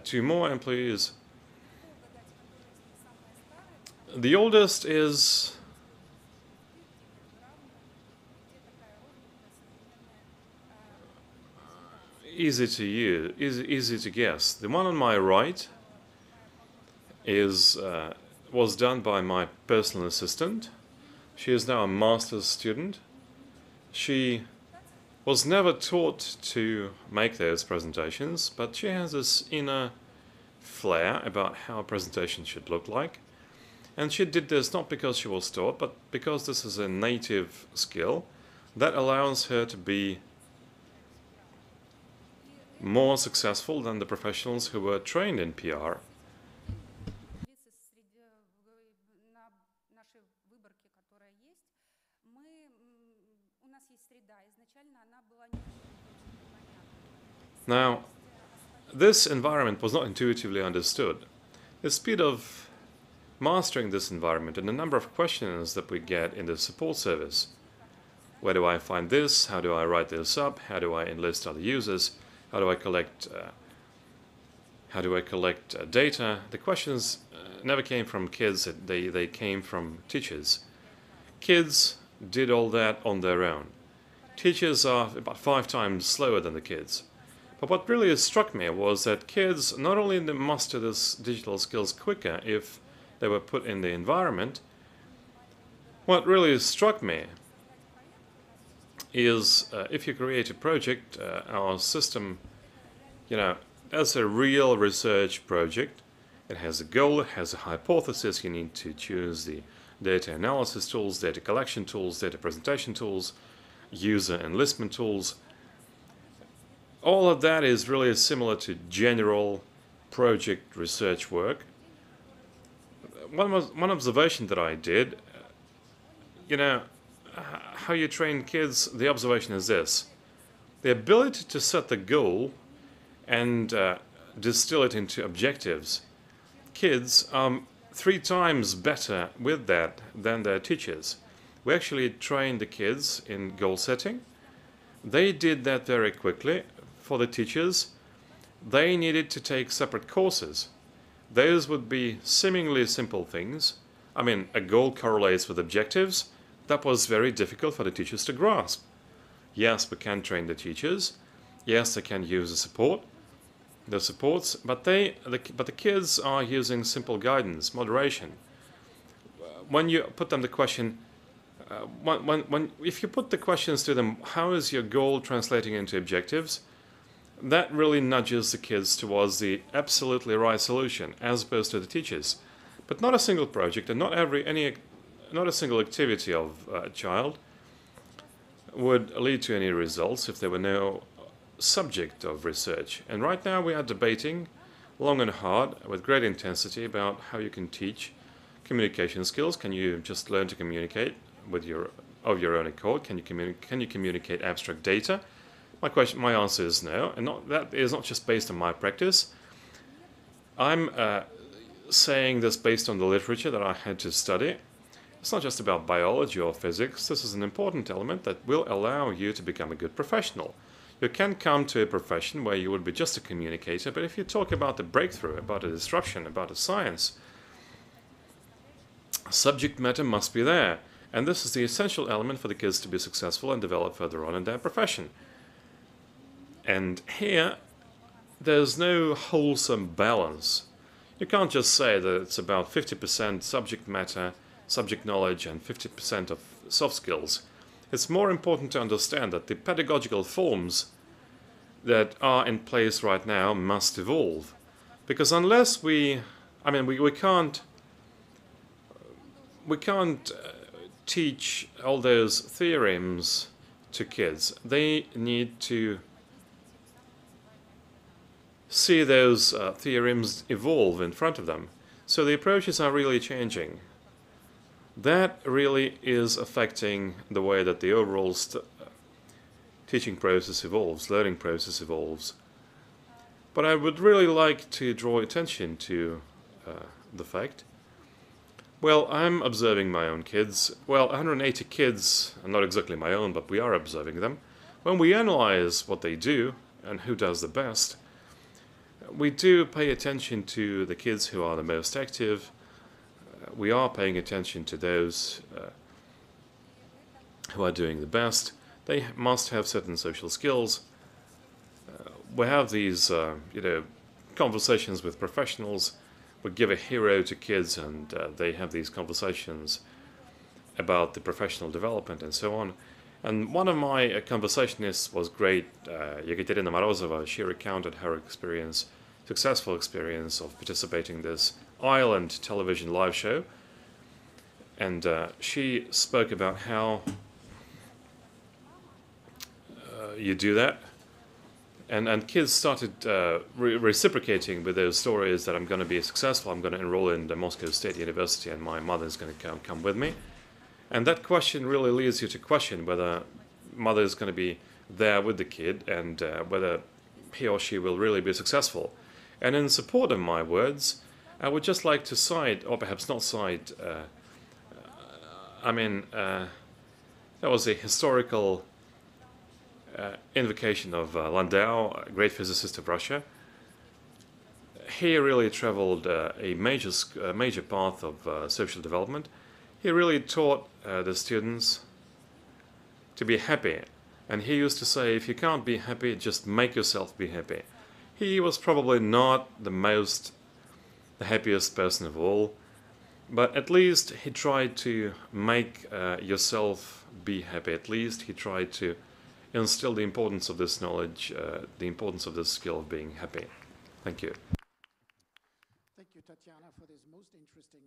2 more employees. The oldest is easy to guess. The one on my right was done by my personal assistant. She is now a master's student. She was never taught to make those presentations, but she has this inner flair about how a presentation should look like. And she did this not because she was taught, but because this is a native skill that allows her to be more successful than the professionals who were trained in PR. Now, this environment was not intuitively understood. The speed of mastering this environment and the number of questions that we get in the support service. Where do I find this? How do I write this up? How do I enlist other users? How do I collect data? The questions never came from kids, they came from teachers. Kids did all that on their own. Teachers are about 5 times slower than the kids. But what really struck me was that kids not only master these digital skills quicker if they were put in the environment, what really struck me is if you create a project, our system, as a real research project, it has a goal, it has a hypothesis, you need to choose the data analysis tools, data collection tools, data presentation tools, user enlistment tools. All of that is really similar to general project research work. One observation that I did, how you train kids, the observation is this. The ability to set the goal and distill it into objectives. Kids are 3 times better with that than their teachers. We actually trained the kids in goal setting. They did that very quickly. For the teachers, they needed to take separate courses. Those would be seemingly simple things. I mean, a goal correlates with objectives. That was very difficult for the teachers to grasp. Yes, we can train the teachers. Yes, they can use the supports, but the kids are using simple guidance, moderation. When you put them the question, if you put the questions to them, how is your goal translating into objectives? That really nudges the kids towards the absolutely right solution, as opposed to the teachers. But not a single project and not a single activity of a child would lead to any results if there were no subject of research. And right now we are debating long and hard with great intensity about how you can teach Communication skills, can you just learn to communicate with your own accord? Can you communicate abstract data? My answer is no, and that is not just based on my practice. I'm saying this based on the literature that I had to study. It's not just about biology or physics. This is an important element that will allow you to become a good professional. You can come to a profession where you would be just a communicator, but if you talk about the breakthrough, about a disruption, about a science, subject matter must be there. And this is the essential element for the kids to be successful and develop further on in their profession. And here, there's no wholesome balance. You can't just say that it's about 50% subject matter, subject knowledge, and 50% of soft skills. It's more important to understand that the pedagogical forms that are in place right now must evolve. Because unless we can't teach all those theorems to kids. They need to see those theorems evolve in front of them. So the approaches are really changing. That really is affecting the way that the overall teaching process evolves, learning process evolves. But I would really like to draw attention to the fact, well, I'm observing my own kids. Well, 180 kids, not exactly my own, but we are observing them. When we analyze what they do and who does the best, we do pay attention to the kids who are the most active. We are paying attention to those who are doing the best. They must have certain social skills. We have these, conversations with professionals. We give a hero to kids, and they have these conversations about the professional development and so on. And one of my conversationists was great, Yekaterina Morozova. She recounted her experience, successful experience of participating in this island television live show. And she spoke about how you do that. And kids started reciprocating with those stories that I'm going to be successful, I'm going to enroll in the Moscow State University, and my mother's going to come with me. And that question really leads you to question whether mother is going to be there with the kid and whether he or she will really be successful. And in support of my words, I would just like to cite, or perhaps not cite, that was a historical invocation of Landau, a great physicist of Russia. He really traveled a major path of social development. He really taught the students to be happy. And he used to say, if you can't be happy, just make yourself be happy. He was probably not the happiest person of all, but at least he tried to make yourself be happy. At least he tried to instill the importance of this knowledge, the importance of this skill of being happy. Thank you. Thank you, Tatiana, for this most interesting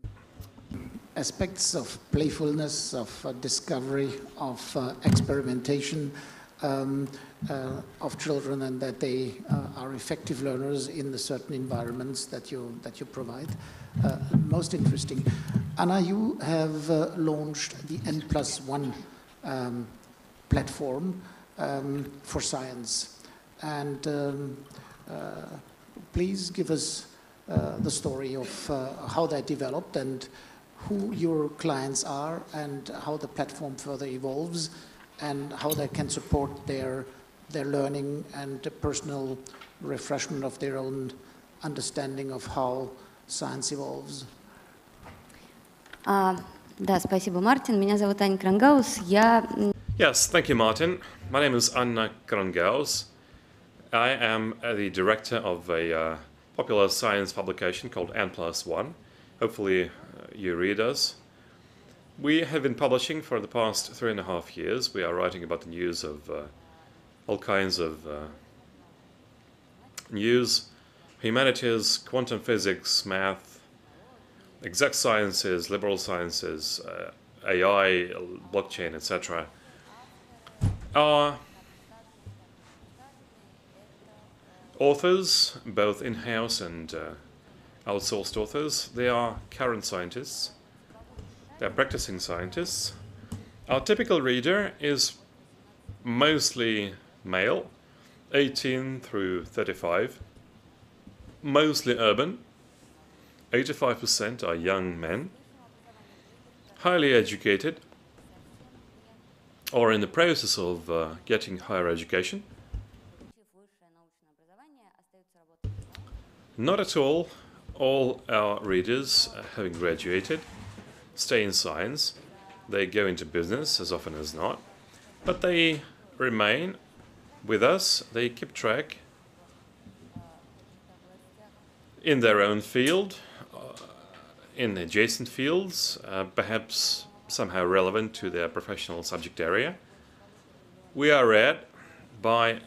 aspects of playfulness, of discovery, of experimentation of children, and that they are effective learners in the certain environments that you provide. Most interesting. Anna, you have launched the N+1 platform for science, and please give us the story of how that developed and who your clients are and how the platform further evolves and how they can support their learning and the personal refreshment of their own understanding of how science evolves. Да, спасибо, Мартин. Меня зовут Аня Крангаус. Yes, thank you, Martin. My name is Anna Krangaus. I am the director of a popular science publication called N+1. Hopefully you read us. We have been publishing for the past 3.5 years. We are writing about the news of all kinds of news, humanities, quantum physics, math, exact sciences, liberal sciences, AI, blockchain, etc. Our authors, both in-house and outsourced authors, they are current scientists. They're practicing scientists. Our typical reader is mostly male, 18 through 35, mostly urban. 85% are young men, highly educated, or in the process of getting higher education. Not at all. All our readers, having graduated, stay in science. They go into business as often as not, but they remain with us. They keep track in their own field, in adjacent fields, perhaps somehow relevant to their professional subject area. We are read by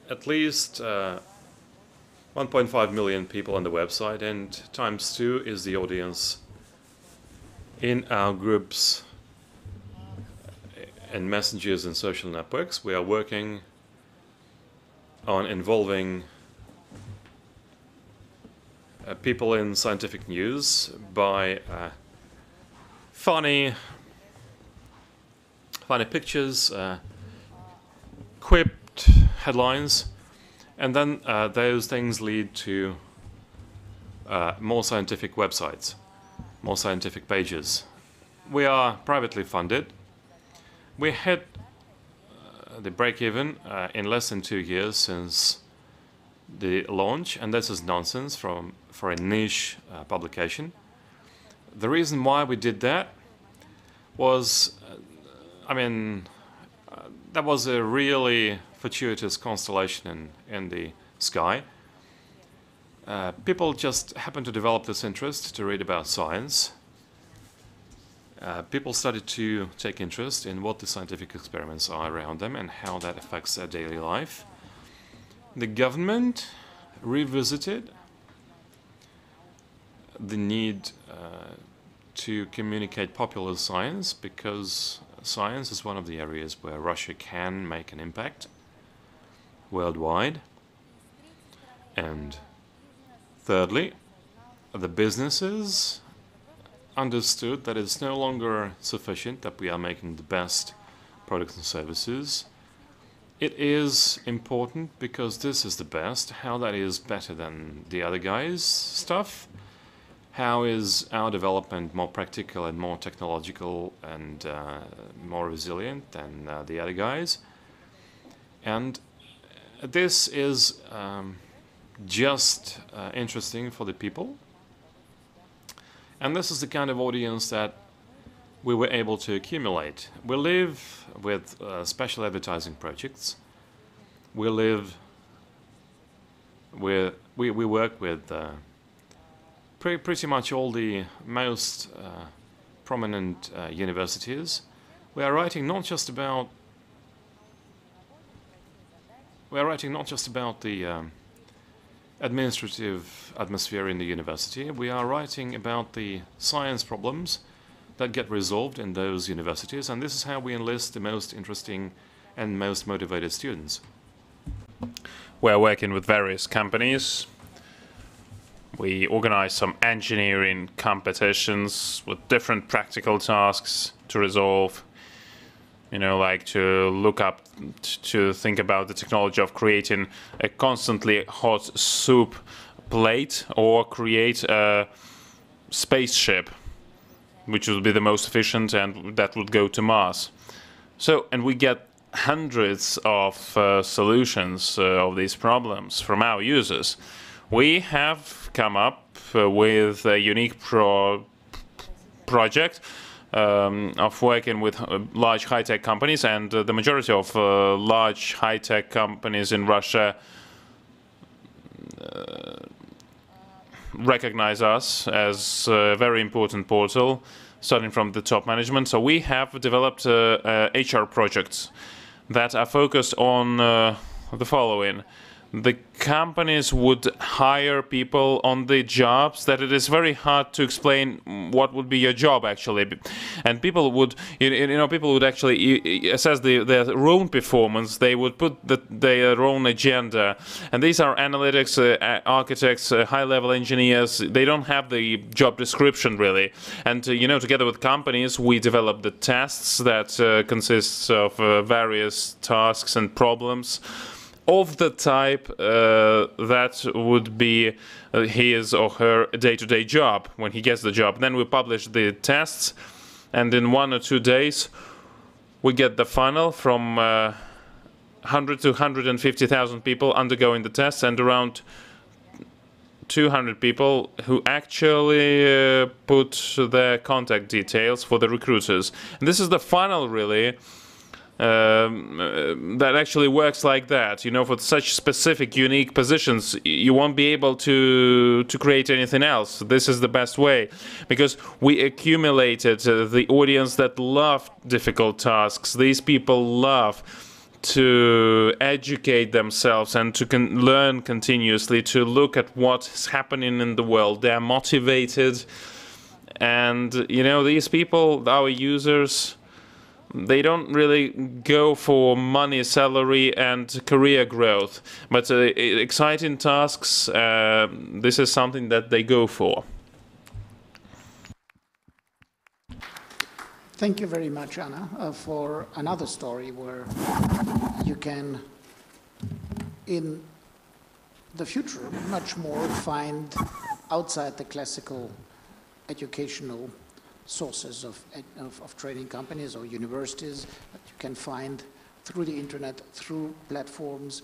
at least 1.5 million people on the website, and ×2 is the audience in our groups and messengers and social networks. We are working on involving people in scientific news by funny pictures, quipped headlines, and then those things lead to more scientific websites, more scientific pages. We are privately funded. We hit the break-even in less than 2 years since the launch, and this is nonsense for a niche publication. The reason why we did that was, that was a really fortuitous constellation in the sky. People just happened to develop this interest to read about science. People started to take interest in what the scientific experiments are around them and how that affects their daily life. The government revisited the need to communicate popular science, because science is one of the areas where Russia can make an impact worldwide. And thirdly, the businesses understood that it's no longer sufficient that we are making the best products and services. It is important because this is the best. How that is better than the other guys' stuff? How is our development more practical and more technological and more resilient than the other guys? And this is just interesting for the people. And this is the kind of audience that we were able to accumulate. We live with special advertising projects. We live with, we work with pretty much all the most prominent universities. We are writing not just about the administrative atmosphere in the university. We are writing about the science problems that get resolved in those universities, and this is how we enlist the most interesting and most motivated students. We're working with various companies. We organize some engineering competitions with different practical tasks to resolve. You know, like to look up, to think about the technology of creating a constantly hot soup plate, or create a spaceship, which would be the most efficient and that would go to Mars. So, and we get hundreds of solutions of these problems from our users. We have come up with a unique project of working with large high-tech companies, and the majority of large high-tech companies in Russia recognize us as a very important portal, starting from the top management. So we have developed HR projects that are focused on the following: the companies would hire people on the jobs that it is very hard to explain what would be your job actually, and people would people would actually assess their own performance. They would put their own agenda, and these are analytics architects, high-level engineers. They don't have the job description really, and together with companies we develop the tests that consists of various tasks and problems of the type that would be his or her day-to-day job when he gets the job. Then we publish the tests, and in 1 or 2 days we get the funnel from 100 to 150,000 people undergoing the tests, and around 200 people who actually put their contact details for the recruiters. And this is the funnel really that actually works like that. For such specific, unique positions, you won't be able to create anything else. This is the best way, because we accumulated the audience that love difficult tasks. These people love to educate themselves and to learn continuously, to look at what's happening in the world. They are motivated, and these people, our users, they don't really go for money, salary, and career growth, but exciting tasks, this is something that they go for. Thank you very much, Anna, for another story where you can, in the future, much more find outside the classical educational sources of training companies or universities, that you can find through the internet, through platforms,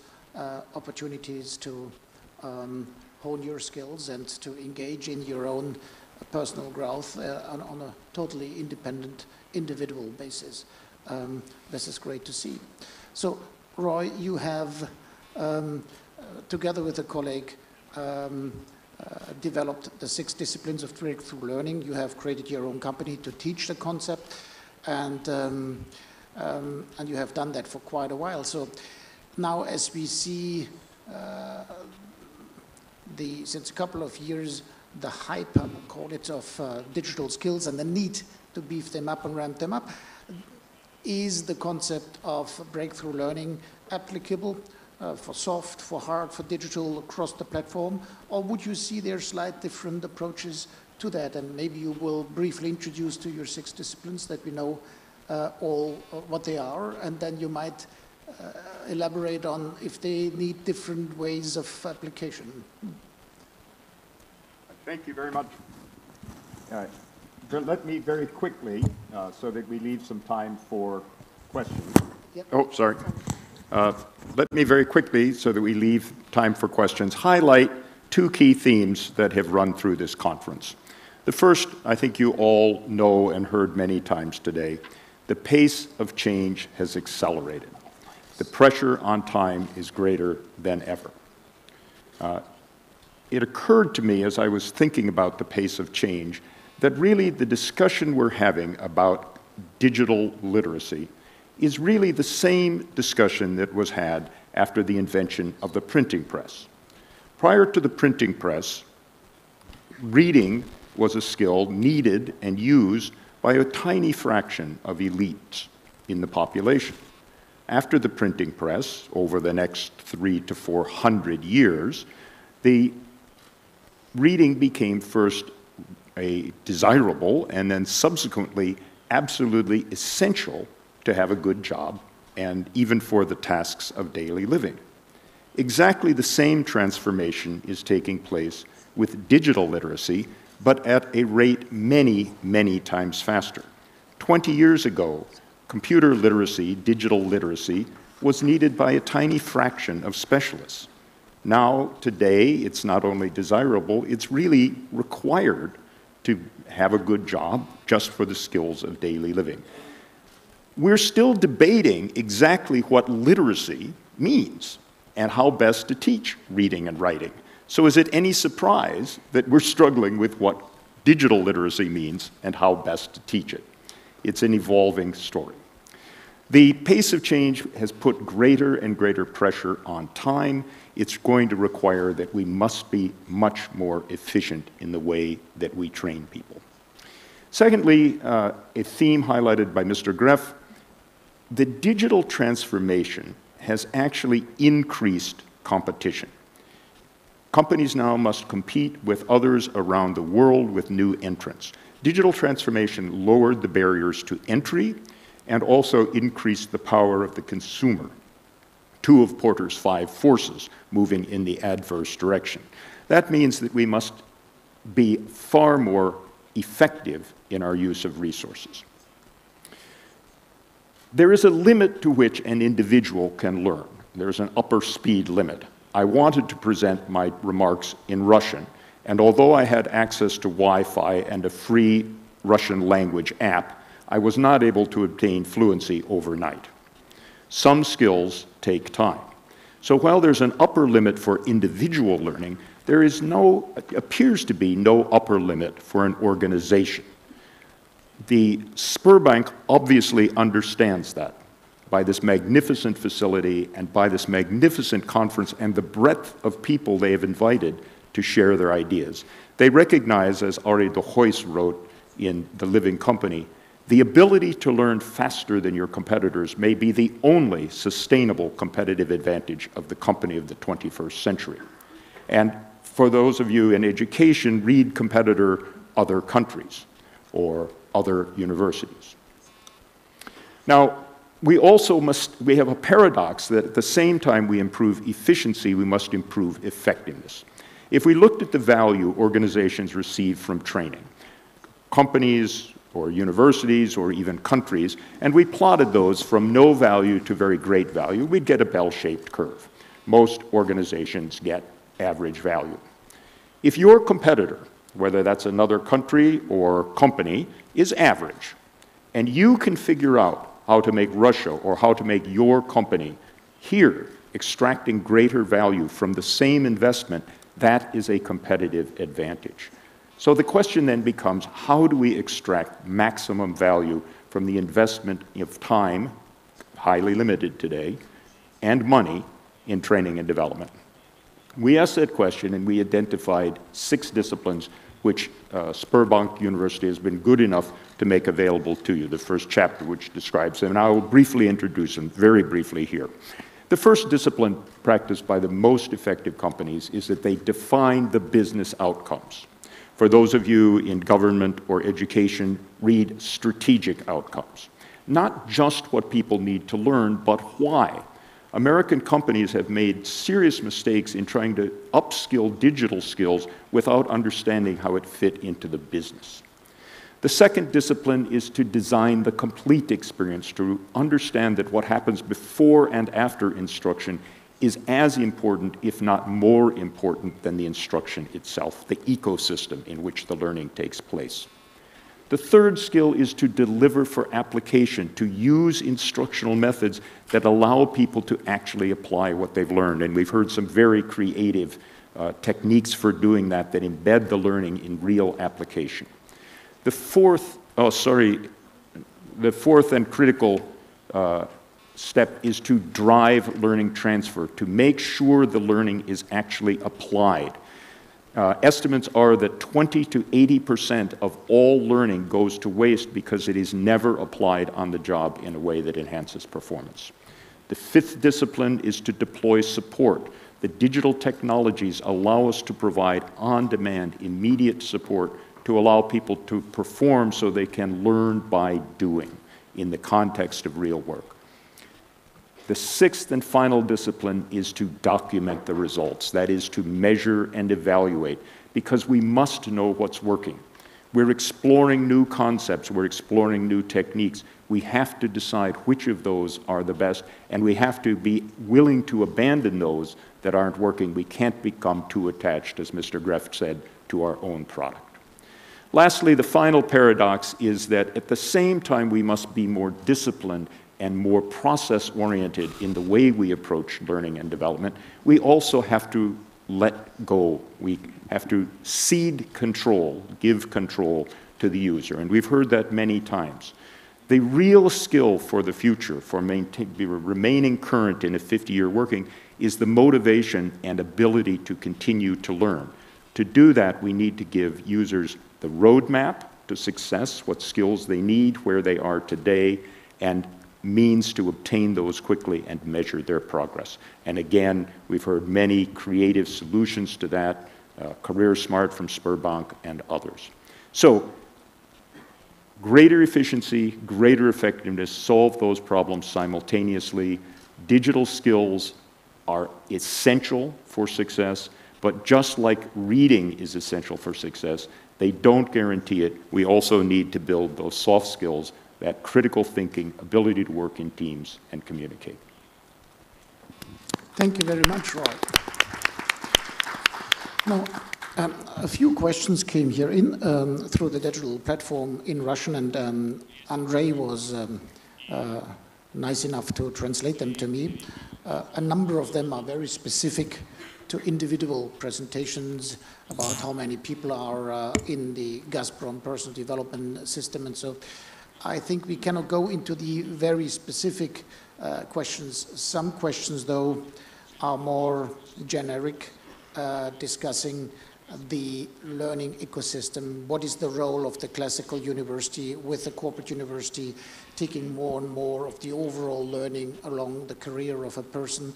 opportunities to hone your skills and to engage in your own personal growth on a totally independent, individual basis. This is great to see. So, Roy, you have, together with a colleague, developed the 6 disciplines of breakthrough learning. You have created your own company to teach the concept, and you have done that for quite a while. So now, as we see, since a couple of years, the hype, I would call it, of digital skills and the need to beef them up and ramp them up, is the concept of breakthrough learning applicable for soft, for hard, for digital, across the platform? Or would you see there slight different approaches to that? And maybe you will briefly introduce to your 6 disciplines that we know all what they are, and then you might elaborate on if they need different ways of application. Thank you very much. Let me very quickly, so that we leave some time for questions. Yep. Oh, sorry. Let me very quickly, so that we leave time for questions, highlight 2 key themes that have run through this conference. The first, I think you all know and heard many times today, the pace of change has accelerated. The pressure on time is greater than ever. It occurred to me as I was thinking about the pace of change that really the discussion we're having about digital literacy is really the same discussion that was had after the invention of the printing press. Prior to the printing press, reading was a skill needed and used by a tiny fraction of elites in the population. After the printing press, over the next 300 to 400 years, the reading became first a desirable and then subsequently absolutely essential to have a good job and even for the tasks of daily living. Exactly the same transformation is taking place with digital literacy, but at a rate many, many times faster. 20 years ago, computer literacy, digital literacy, was needed by a tiny fraction of specialists. Now, today, it's not only desirable, it's really required to have a good job just for the skills of daily living. We're still debating exactly what literacy means and how best to teach reading and writing. So is it any surprise that we're struggling with what digital literacy means and how best to teach it? It's an evolving story. The pace of change has put greater and greater pressure on time. It's going to require that we must be much more efficient in the way that we train people. Secondly, a theme highlighted by Mr. Greff, the digital transformation has actually increased competition. Companies now must compete with others around the world with new entrants. Digital transformation lowered the barriers to entry and also increased the power of the consumer, two of Porter's 5 forces moving in the adverse direction. That means that we must be far more effective in our use of resources. There is a limit to which an individual can learn. There's an upper speed limit. I wanted to present my remarks in Russian, and although I had access to Wi-Fi and a free Russian language app, I was not able to obtain fluency overnight. Some skills take time. So while there's an upper limit for individual learning, there is appears to be no upper limit for an organization. The Sberbank obviously understands that by this magnificent facility and by this magnificent conference and the breadth of people they have invited to share their ideas. They recognize, as Ari de Hoys wrote in The Living Company, the ability to learn faster than your competitors may be the only sustainable competitive advantage of the company of the 21st century. And for those of you in education, read competitor other countries or other universities. Now, we have a paradox that at the same time we improve efficiency, we must improve effectiveness. If we looked at the value organizations receive from training, companies or universities or even countries, and we plotted those from no value to very great value, we'd get a bell-shaped curve. Most organizations get average value. If your competitor, whether that's another country or company, is average, and you can figure out how to make Russia or how to make your company here extracting greater value from the same investment, that is a competitive advantage. So the question then becomes, how do we extract maximum value from the investment of time, highly limited today, and money in training and development? We asked that question and we identified 6 disciplines which Sberbank University has been good enough to make available to you, the first chapter which describes them, and I will briefly introduce them, very briefly here. The first discipline practiced by the most effective companies is that they define the business outcomes. For those of you in government or education, read strategic outcomes. Not just what people need to learn, but why. American companies have made serious mistakes in trying to upskill digital skills without understanding how it fit into the business. The second discipline is to design the complete experience, to understand that what happens before and after instruction is as important, if not more important, than the instruction itself, the ecosystem in which the learning takes place. The third skill is to deliver for application, to use instructional methods that allow people to actually apply what they've learned. And we've heard some very creative techniques for doing that that embed the learning in real application. The fourth and critical step is to drive learning transfer, to make sure the learning is actually applied. Estimates are that 20 to 80% of all learning goes to waste because it is never applied on the job in a way that enhances performance. The fifth discipline is to deploy support. The digital technologies allow us to provide on-demand, immediate support to allow people to perform so they can learn by doing in the context of real work. The sixth and final discipline is to document the results, that is to measure and evaluate, because we must know what's working. We're exploring new concepts, we're exploring new techniques. We have to decide which of those are the best, and we have to be willing to abandon those that aren't working. We can't become too attached, as Mr. Greff said, to our own product. Lastly, the final paradox is that at the same time we must be more disciplined and more process-oriented in the way we approach learning and development, we also have to let go. We have to cede control, give control to the user. And we've heard that many times. The real skill for the future, for remaining current in a 50-year working, is the motivation and ability to continue to learn. To do that, we need to give users the roadmap to success, what skills they need, where they are today, and means to obtain those quickly and measure their progress. And again, we've heard many creative solutions to that, Career Smart from Sberbank and others. So, greater efficiency, greater effectiveness, solve those problems simultaneously. Digital skills are essential for success, but just like reading is essential for success, they don't guarantee it. We also need to build those soft skills, that critical thinking, ability to work in teams and communicate. Thank you very much, Roy. Now, a few questions came here in through the digital platform in Russian, and Andrei was nice enough to translate them to me. A number of them are very specific to individual presentations about how many people are in the Gazprom personal development system, and so I think we cannot go into the very specific questions. Some questions, though, are more generic, discussing the learning ecosystem. What is the role of the classical university with the corporate university taking more and more of the overall learning along the career of a person?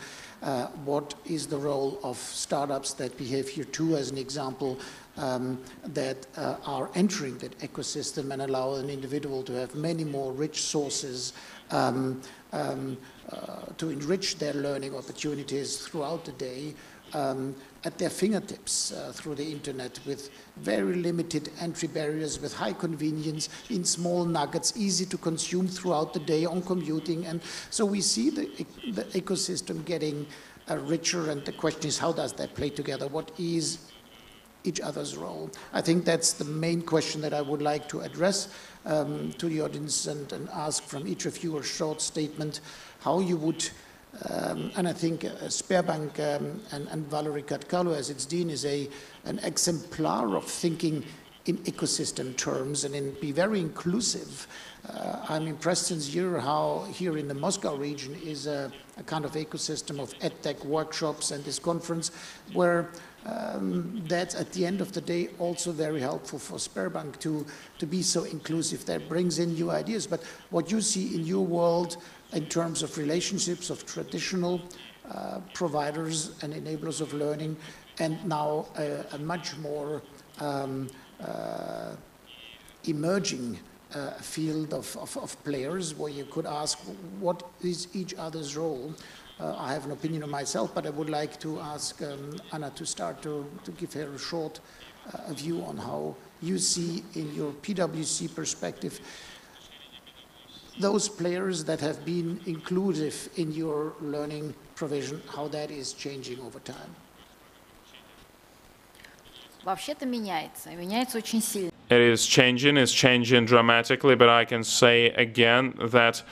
What is the role of startups that we have here too as an example that are entering that ecosystem and allow an individual to have many more rich sources to enrich their learning opportunities throughout the day at their fingertips through the internet, with very limited entry barriers, with high convenience, in small nuggets, easy to consume throughout the day on commuting. And so we see the ecosystem getting richer, and the question is, how does that play together? What is each other's role? I think that's the main question that I would like to address to the audience, and ask from each of you a short statement how you would and I think Sberbank and Valery Katkalo, as its dean, is an exemplar of thinking in ecosystem terms and in be very inclusive. I'm impressed since year how here in the Moscow region is a kind of ecosystem of EdTech workshops and this conference where that's at the end of the day also very helpful for Sberbank to be so inclusive. That brings in new ideas. But what you see in your world in terms of relationships of traditional providers and enablers of learning, and now a much more emerging field of players where you could ask what is each other's role. I have an opinion of myself, but I would like to ask Anna to start to give her a short view on how you see in your PwC perspective those players that have been inclusive in your learning provision, how that is changing over time. Вообще-то меняется, и меняется очень сильно. It is changing dramatically, but I can say again that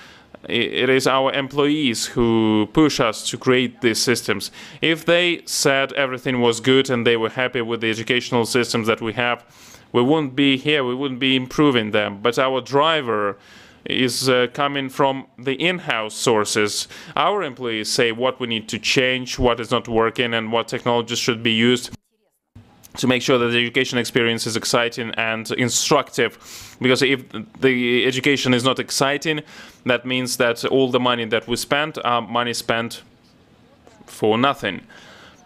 it is our employees who push us to create these systems. If they said everything was good and they were happy with the educational systems that we have, we wouldn't be here, we wouldn't be improving them. But our driver is coming from the in-house sources. Our employees say what we need to change, what is not working, and what technologies should be used to make sure that the education experience is exciting and instructive. Because if the education is not exciting, that means that all the money that we spent are money spent for nothing.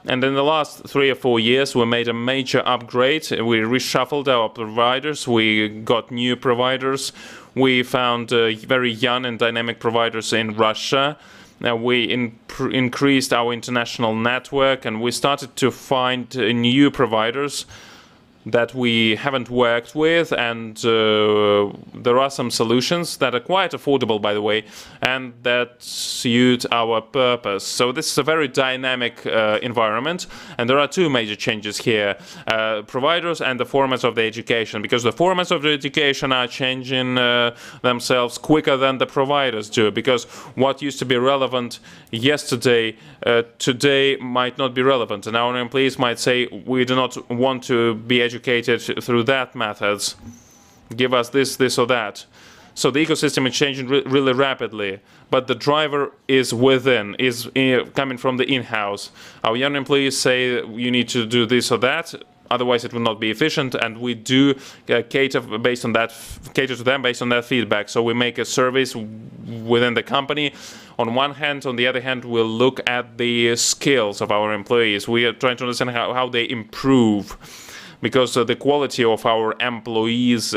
And in the last 3 or 4 years, we made a major upgrade. We reshuffled our providers. We got new providers. We found very young and dynamic providers in Russia. We increased our international network, and we started to find new providers that we haven't worked with, and there are some solutions that are quite affordable, by the way, and that suit our purpose. So this is a very dynamic environment, and there are two major changes here, providers and the formats of the education, because the formats of the education are changing themselves quicker than the providers do, because what used to be relevant yesterday, today might not be relevant, and our employees might say, we do not want to be educated through that methods. Give us this, this or that. So the ecosystem is changing really rapidly, but the driver is within, is coming from the in-house. Our young employees say you need to do this or that, otherwise it will not be efficient, and we do cater to them based on that feedback. So we make a service within the company. On one hand, on the other hand, we'll look at the skills of our employees. We are trying to understand how they improve, because the quality of our employees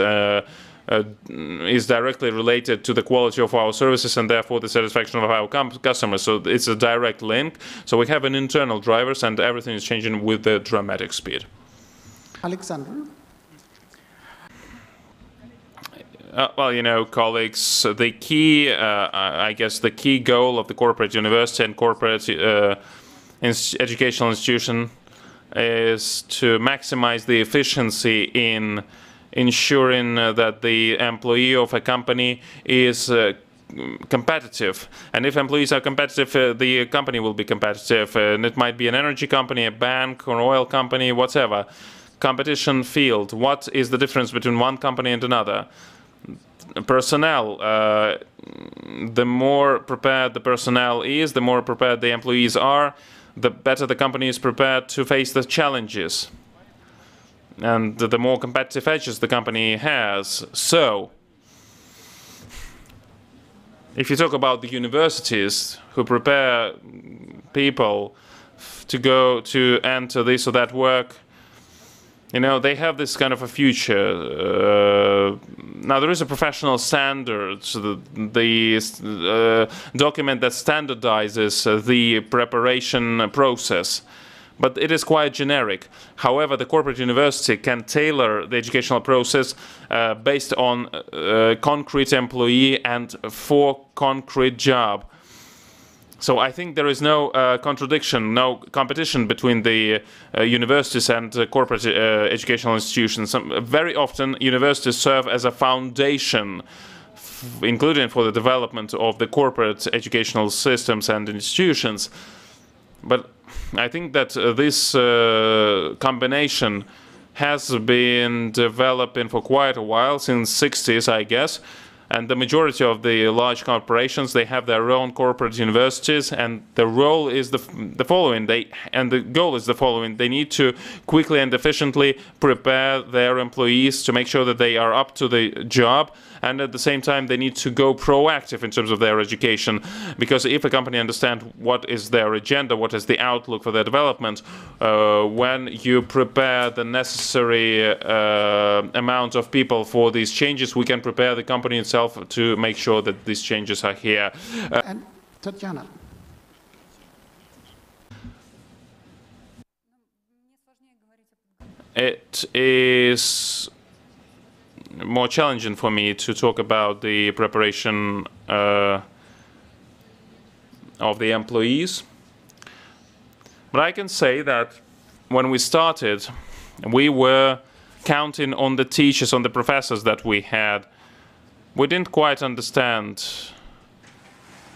is directly related to the quality of our services and therefore the satisfaction of our customers. So it's a direct link. So we have an internal drivers, and everything is changing with the dramatic speed. Alexander? Well, you know, colleagues, the key, I guess, the key goal of the corporate university and corporate educational institution is to maximize the efficiency in ensuring that the employee of a company is competitive. And if employees are competitive, the company will be competitive. And it might be an energy company, a bank, or an oil company, whatever. Competition field. What is the difference between one company and another? Personnel. The more prepared the personnel is, the more prepared the employees are, the better the company is prepared to face the challenges. And the more competitive edges the company has. So, if you talk about the universities who prepare people to go to enter this or that work, you know, they have this kind of a future. Now, there is a professional standard, the document that standardizes the preparation process. But it is quite generic. However, the corporate university can tailor the educational process based on concrete employee and for concrete job. So I think there is no contradiction, no competition between the universities and corporate educational institutions. Very often, universities serve as a foundation, including for the development of the corporate educational systems and institutions. But I think that this combination has been developing for quite a while, since 60s, I guess. And the majority of the large corporations, they have their own corporate universities, and the role is the following. The goal is the following. They need to quickly and efficiently prepare their employees to make sure that they are up to the job, and at the same time they need to go proactive in terms of their education, because if a company understands what is their agenda, what is the outlook for their development, when you prepare the necessary amount of people for these changes, we can prepare the company itself to make sure that these changes are here. And Tatiana. It is more challenging for me to talk about the preparation of the employees. But I can say that when we started, we were counting on the teachers, on the professors that we had. We didn't quite understand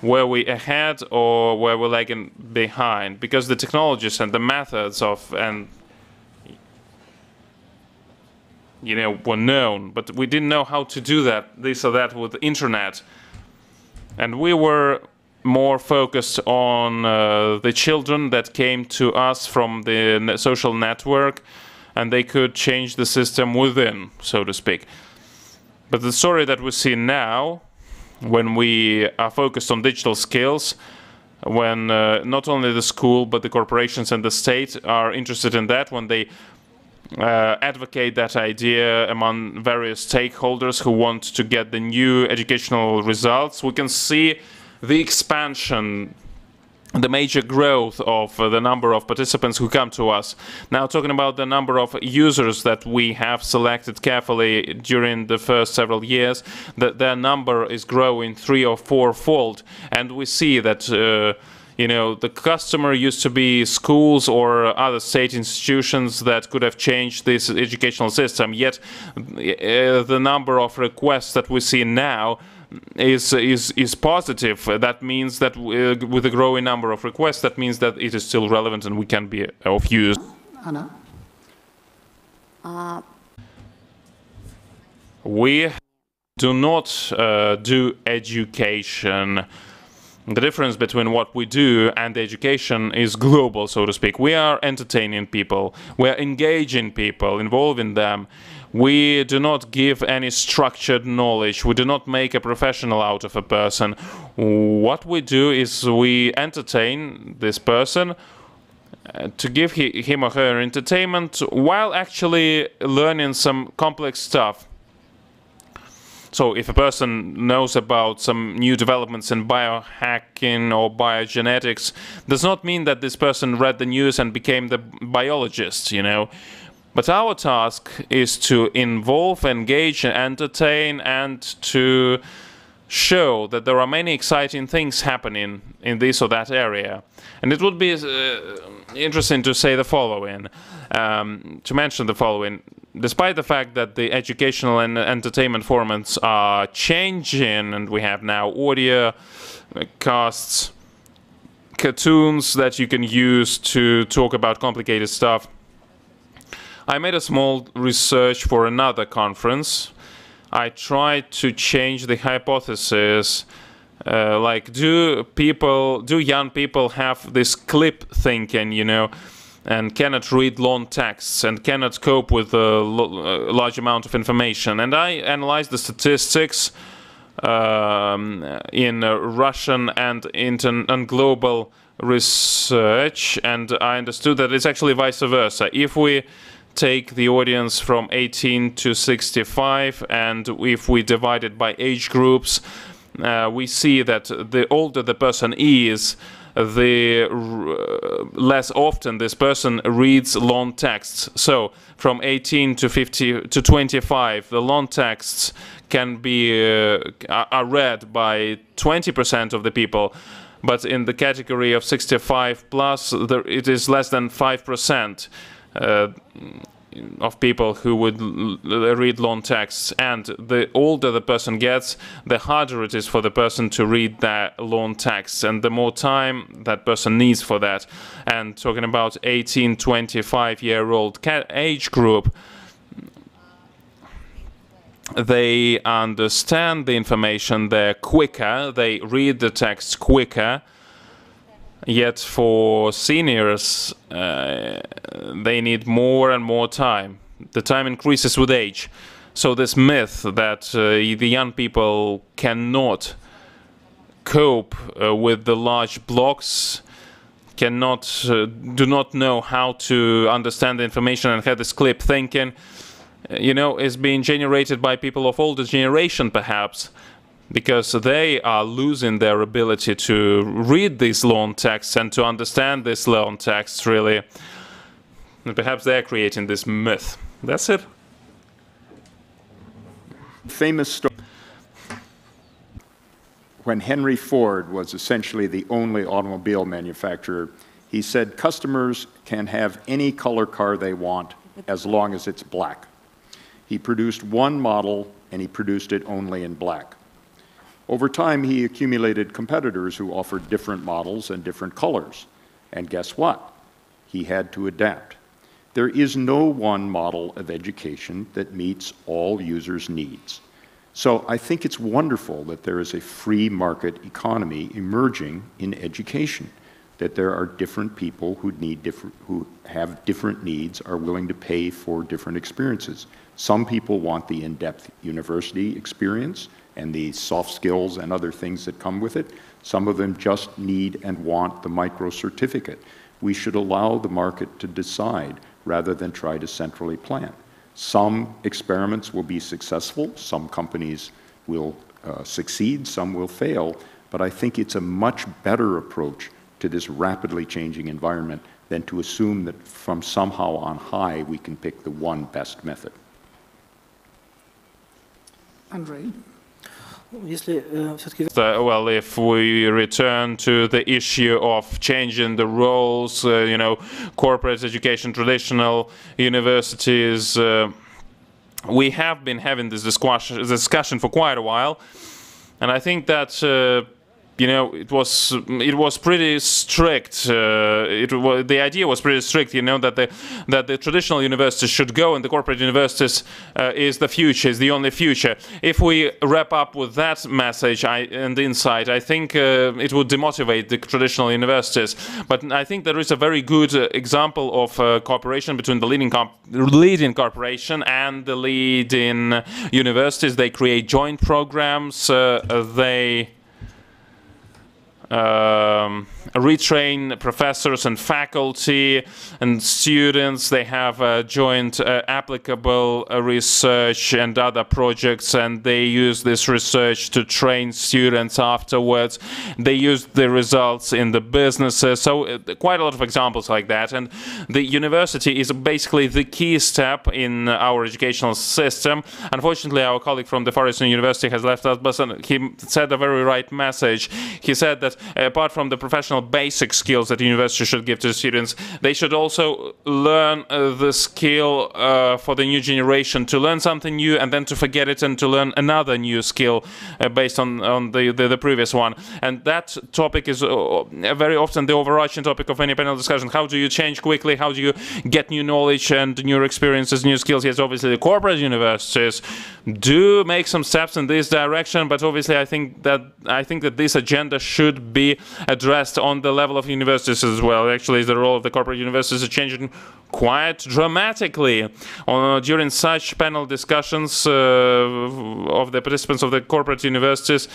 where we ahead or where we're lagging behind, because the technologies and the methods were known, but we didn't know how to do this or that with the internet. And we were more focused on the children that came to us from the social network, and they could change the system within, so to speak. But the story that we see now, when we are focused on digital skills, when not only the school but the corporations and the state are interested in that, when they advocate that idea among various stakeholders who want to get the new educational results, we can see the expansion, the major growth of the number of participants who come to us. Now, talking about the number of users that we have selected carefully during the first several years, that their number is growing 3- or 4-fold, and we see that the customer used to be schools or other state institutions that could have changed this educational system. Yet the number of requests that we see now is positive. That means that with a growing number of requests, that means that it is still relevant and we can be of use. Anna? We do not do education. The difference between what we do and education is global, so to speak. We are entertaining people, we are engaging people, involving them. We do not give any structured knowledge. We do not make a professional out of a person. What we do is we entertain this person to give him or her entertainment while actually learning some complex stuff. So if a person knows about some new developments in biohacking or biogenetics, does not mean that this person read the news and became the biologist, you know. But our task is to involve, engage, and entertain, and to show that there are many exciting things happening in this or that area. And it would be interesting to say the following, to mention the following. Despite the fact that the educational and entertainment formats are changing, and we have now audio casts, cartoons that you can use to talk about complicated stuff, I made a small research for another conference. I tried to change the hypothesis, like do young people have this clip thinking, you know, and cannot read long texts and cannot cope with a large amount of information. And I analyzed the statistics in Russian and global research, and I understood that it's actually vice versa. If we take the audience from 18 to 65 and if we divide it by age groups, we see that the older the person is, the less often this person reads long texts. So from 18 to 50 to 25, the long texts can be are read by 20% of the people, but in the category of 65 plus, it is less than 5% of people who would read long texts. And the older the person gets, the harder it is for the person to read that long text, and the more time that person needs for that. And talking about 18-25-year-old age group, they understand the information, they're quicker, they read the text quicker. Yet for seniors, they need more and more time. The time increases with age. So this myth that the young people cannot cope with the large blocks, do not know how to understand the information and have this clip thinking, you know, is being generated by people of older generation, perhaps, because they are losing their ability to read these long texts and to understand these long texts, really. And perhaps they're creating this myth. That's it. Famous story. When Henry Ford was essentially the only automobile manufacturer, he said customers can have any color car they want as long as it's black. He produced one model, and he produced it only in black. Over time, he accumulated competitors who offered different models and different colors. And guess what? He had to adapt. There is no one model of education that meets all users' needs. So I think it's wonderful that there is a free market economy emerging in education, that there are different people who have different needs, are willing to pay for different experiences. Some people want the in-depth university experience and the soft skills and other things that come with it. Some of them just need and want the micro-certificate. We should allow the market to decide rather than try to centrally plan. Some experiments will be successful, some companies will succeed, some will fail, but I think it's a much better approach to this rapidly changing environment than to assume that from somehow on high we can pick the one best method. Andrei? Well, if we return to the issue of changing the roles, you know, corporate education, traditional universities, we have been having this discussion for quite a while, and I think that you know, it was pretty strict. The idea was pretty strict, you know, that the traditional universities should go and the corporate universities is the future, is the only future. If we wrap up with that message and insight, I think it would demotivate the traditional universities. But I think there is a very good example of cooperation between the leading corporation and the leading universities. They create joint programs. They retrain professors and faculty and students. They have joint applicable research and other projects, and they use this research to train students afterwards. They use the results in the businesses. So quite a lot of examples like that. And the university is basically the key step in our educational system. Unfortunately, our colleague from the Far Eastern University has left us, but he said a very right message. He said that apart from the professional basic skills that university should give to students, they should also learn the skill for the new generation, to learn something new and then to forget it and to learn another new skill based on the previous one. And that topic is very often the overarching topic of any panel discussion. How do you change quickly? How do you get new knowledge and new experiences, new skills? Yes, obviously the corporate universities do make some steps in this direction, but obviously I think that this agenda should be addressed on the level of universities as well. Actually, the role of the corporate universities is changing quite dramatically. During such panel discussions of the participants of the corporate universities,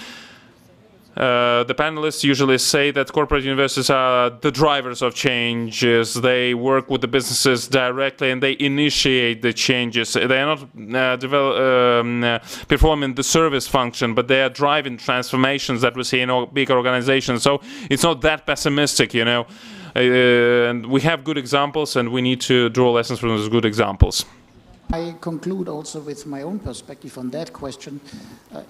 the panelists usually say that corporate universities are the drivers of changes. They work with the businesses directly and they initiate the changes. They are not performing the service function, but they are driving transformations that we see in all big organizations. So it's not that pessimistic, you know. And we have good examples, and we need to draw lessons from those good examples. I conclude also with my own perspective on that question.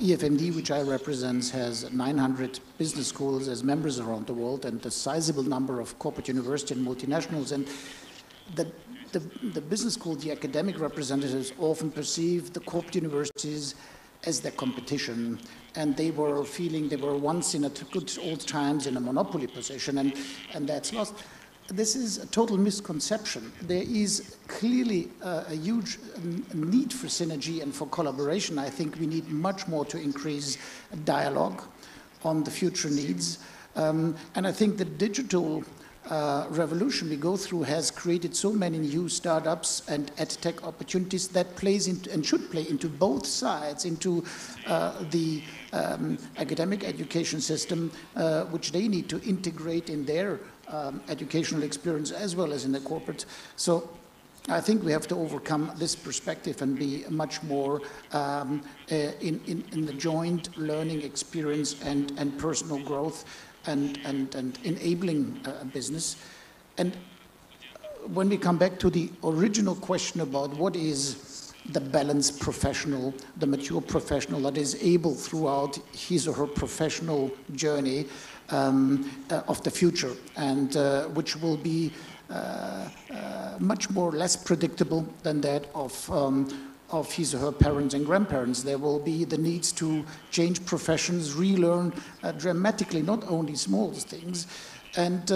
EFMD, which I represent, has 900 business schools as members around the world and a sizable number of corporate university and multinationals. And the business school, the academic representatives often perceive the corporate universities as their competition. And they were feeling they were once in a good old times in a monopoly position, and that's lost. This is a total misconception. There is clearly a huge need for synergy and for collaboration. I think we need much more to increase dialogue on the future needs. And I think the digital revolution we go through has created so many new startups and edtech opportunities that plays into and should play into both sides, into the academic education system, which they need to integrate in their educational experience as well as in the corporate. So I think we have to overcome this perspective and be much more in the joint learning experience and personal growth and enabling business. And when we come back to the original question about what is the balanced professional, the mature professional that is able throughout his or her professional journey of the future, and which will be much more less predictable than that of his or her parents and grandparents. There will be the needs to change professions, relearn dramatically, not only small things. And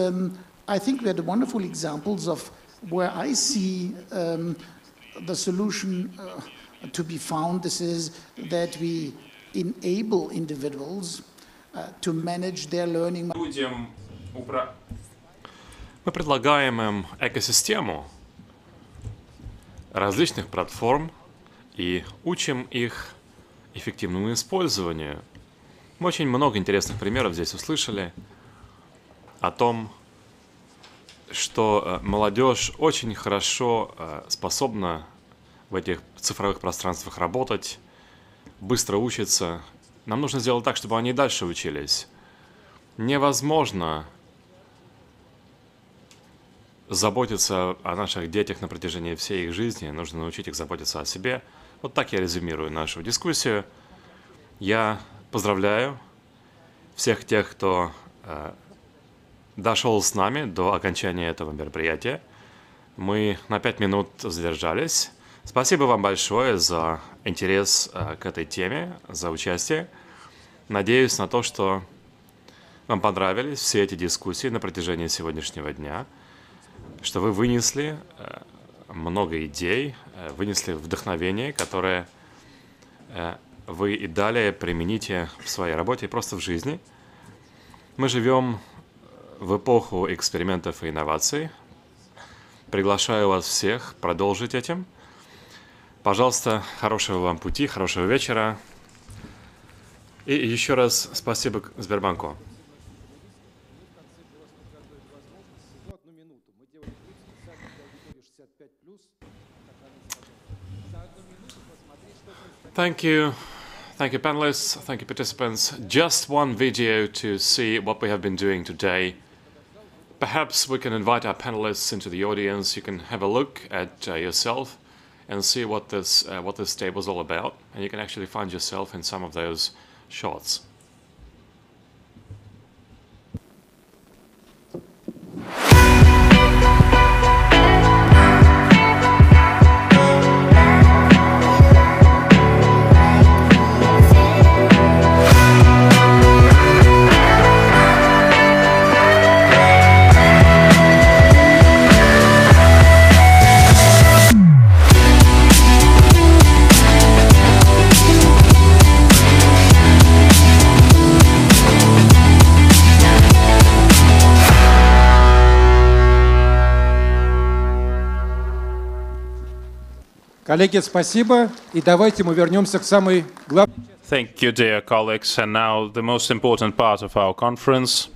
I think we had wonderful examples of where I see the solution to be found. This is that we enable individuals to manage their learning. Мы предлагаем им экосистему различных платформ и учим их эффективному использованию. Мы очень много интересных примеров здесь услышали о том, что молодежь очень хорошо способна в этих цифровых пространствах работать, быстро учится. Нам нужно сделать так, чтобы они дальше учились. Невозможно заботиться о наших детях на протяжении всей их жизни. Нужно научить их заботиться о себе. Вот так я резюмирую нашу дискуссию. Я поздравляю всех тех, кто дошел с нами до окончания этого мероприятия. Мы на 5 минут задержались. Спасибо вам большое за интерес к этой теме, за участие. Надеюсь на то, что вам понравились все эти дискуссии на протяжении сегодняшнего дня, что вы вынесли много идей, вынесли вдохновение, которое вы и далее примените в своей работе и просто в жизни. Мы живем в эпоху экспериментов и инноваций. Приглашаю вас всех продолжить этим. Пожалуйста, хорошего вам пути, хорошего вечера. И еще раз спасибо Сбербанку. Thank you. Thank you, panelists. Thank you, participants. Just one video to see what we have been doing today. Perhaps we can invite our panelists into the audience. You can have a look at yourself and see what this table is all about. And you can actually find yourself in some of those shots. Коллеги, спасибо. И давайте мы вернемся к самой главной. Thank you, dear colleagues. And now the most important part of our conference.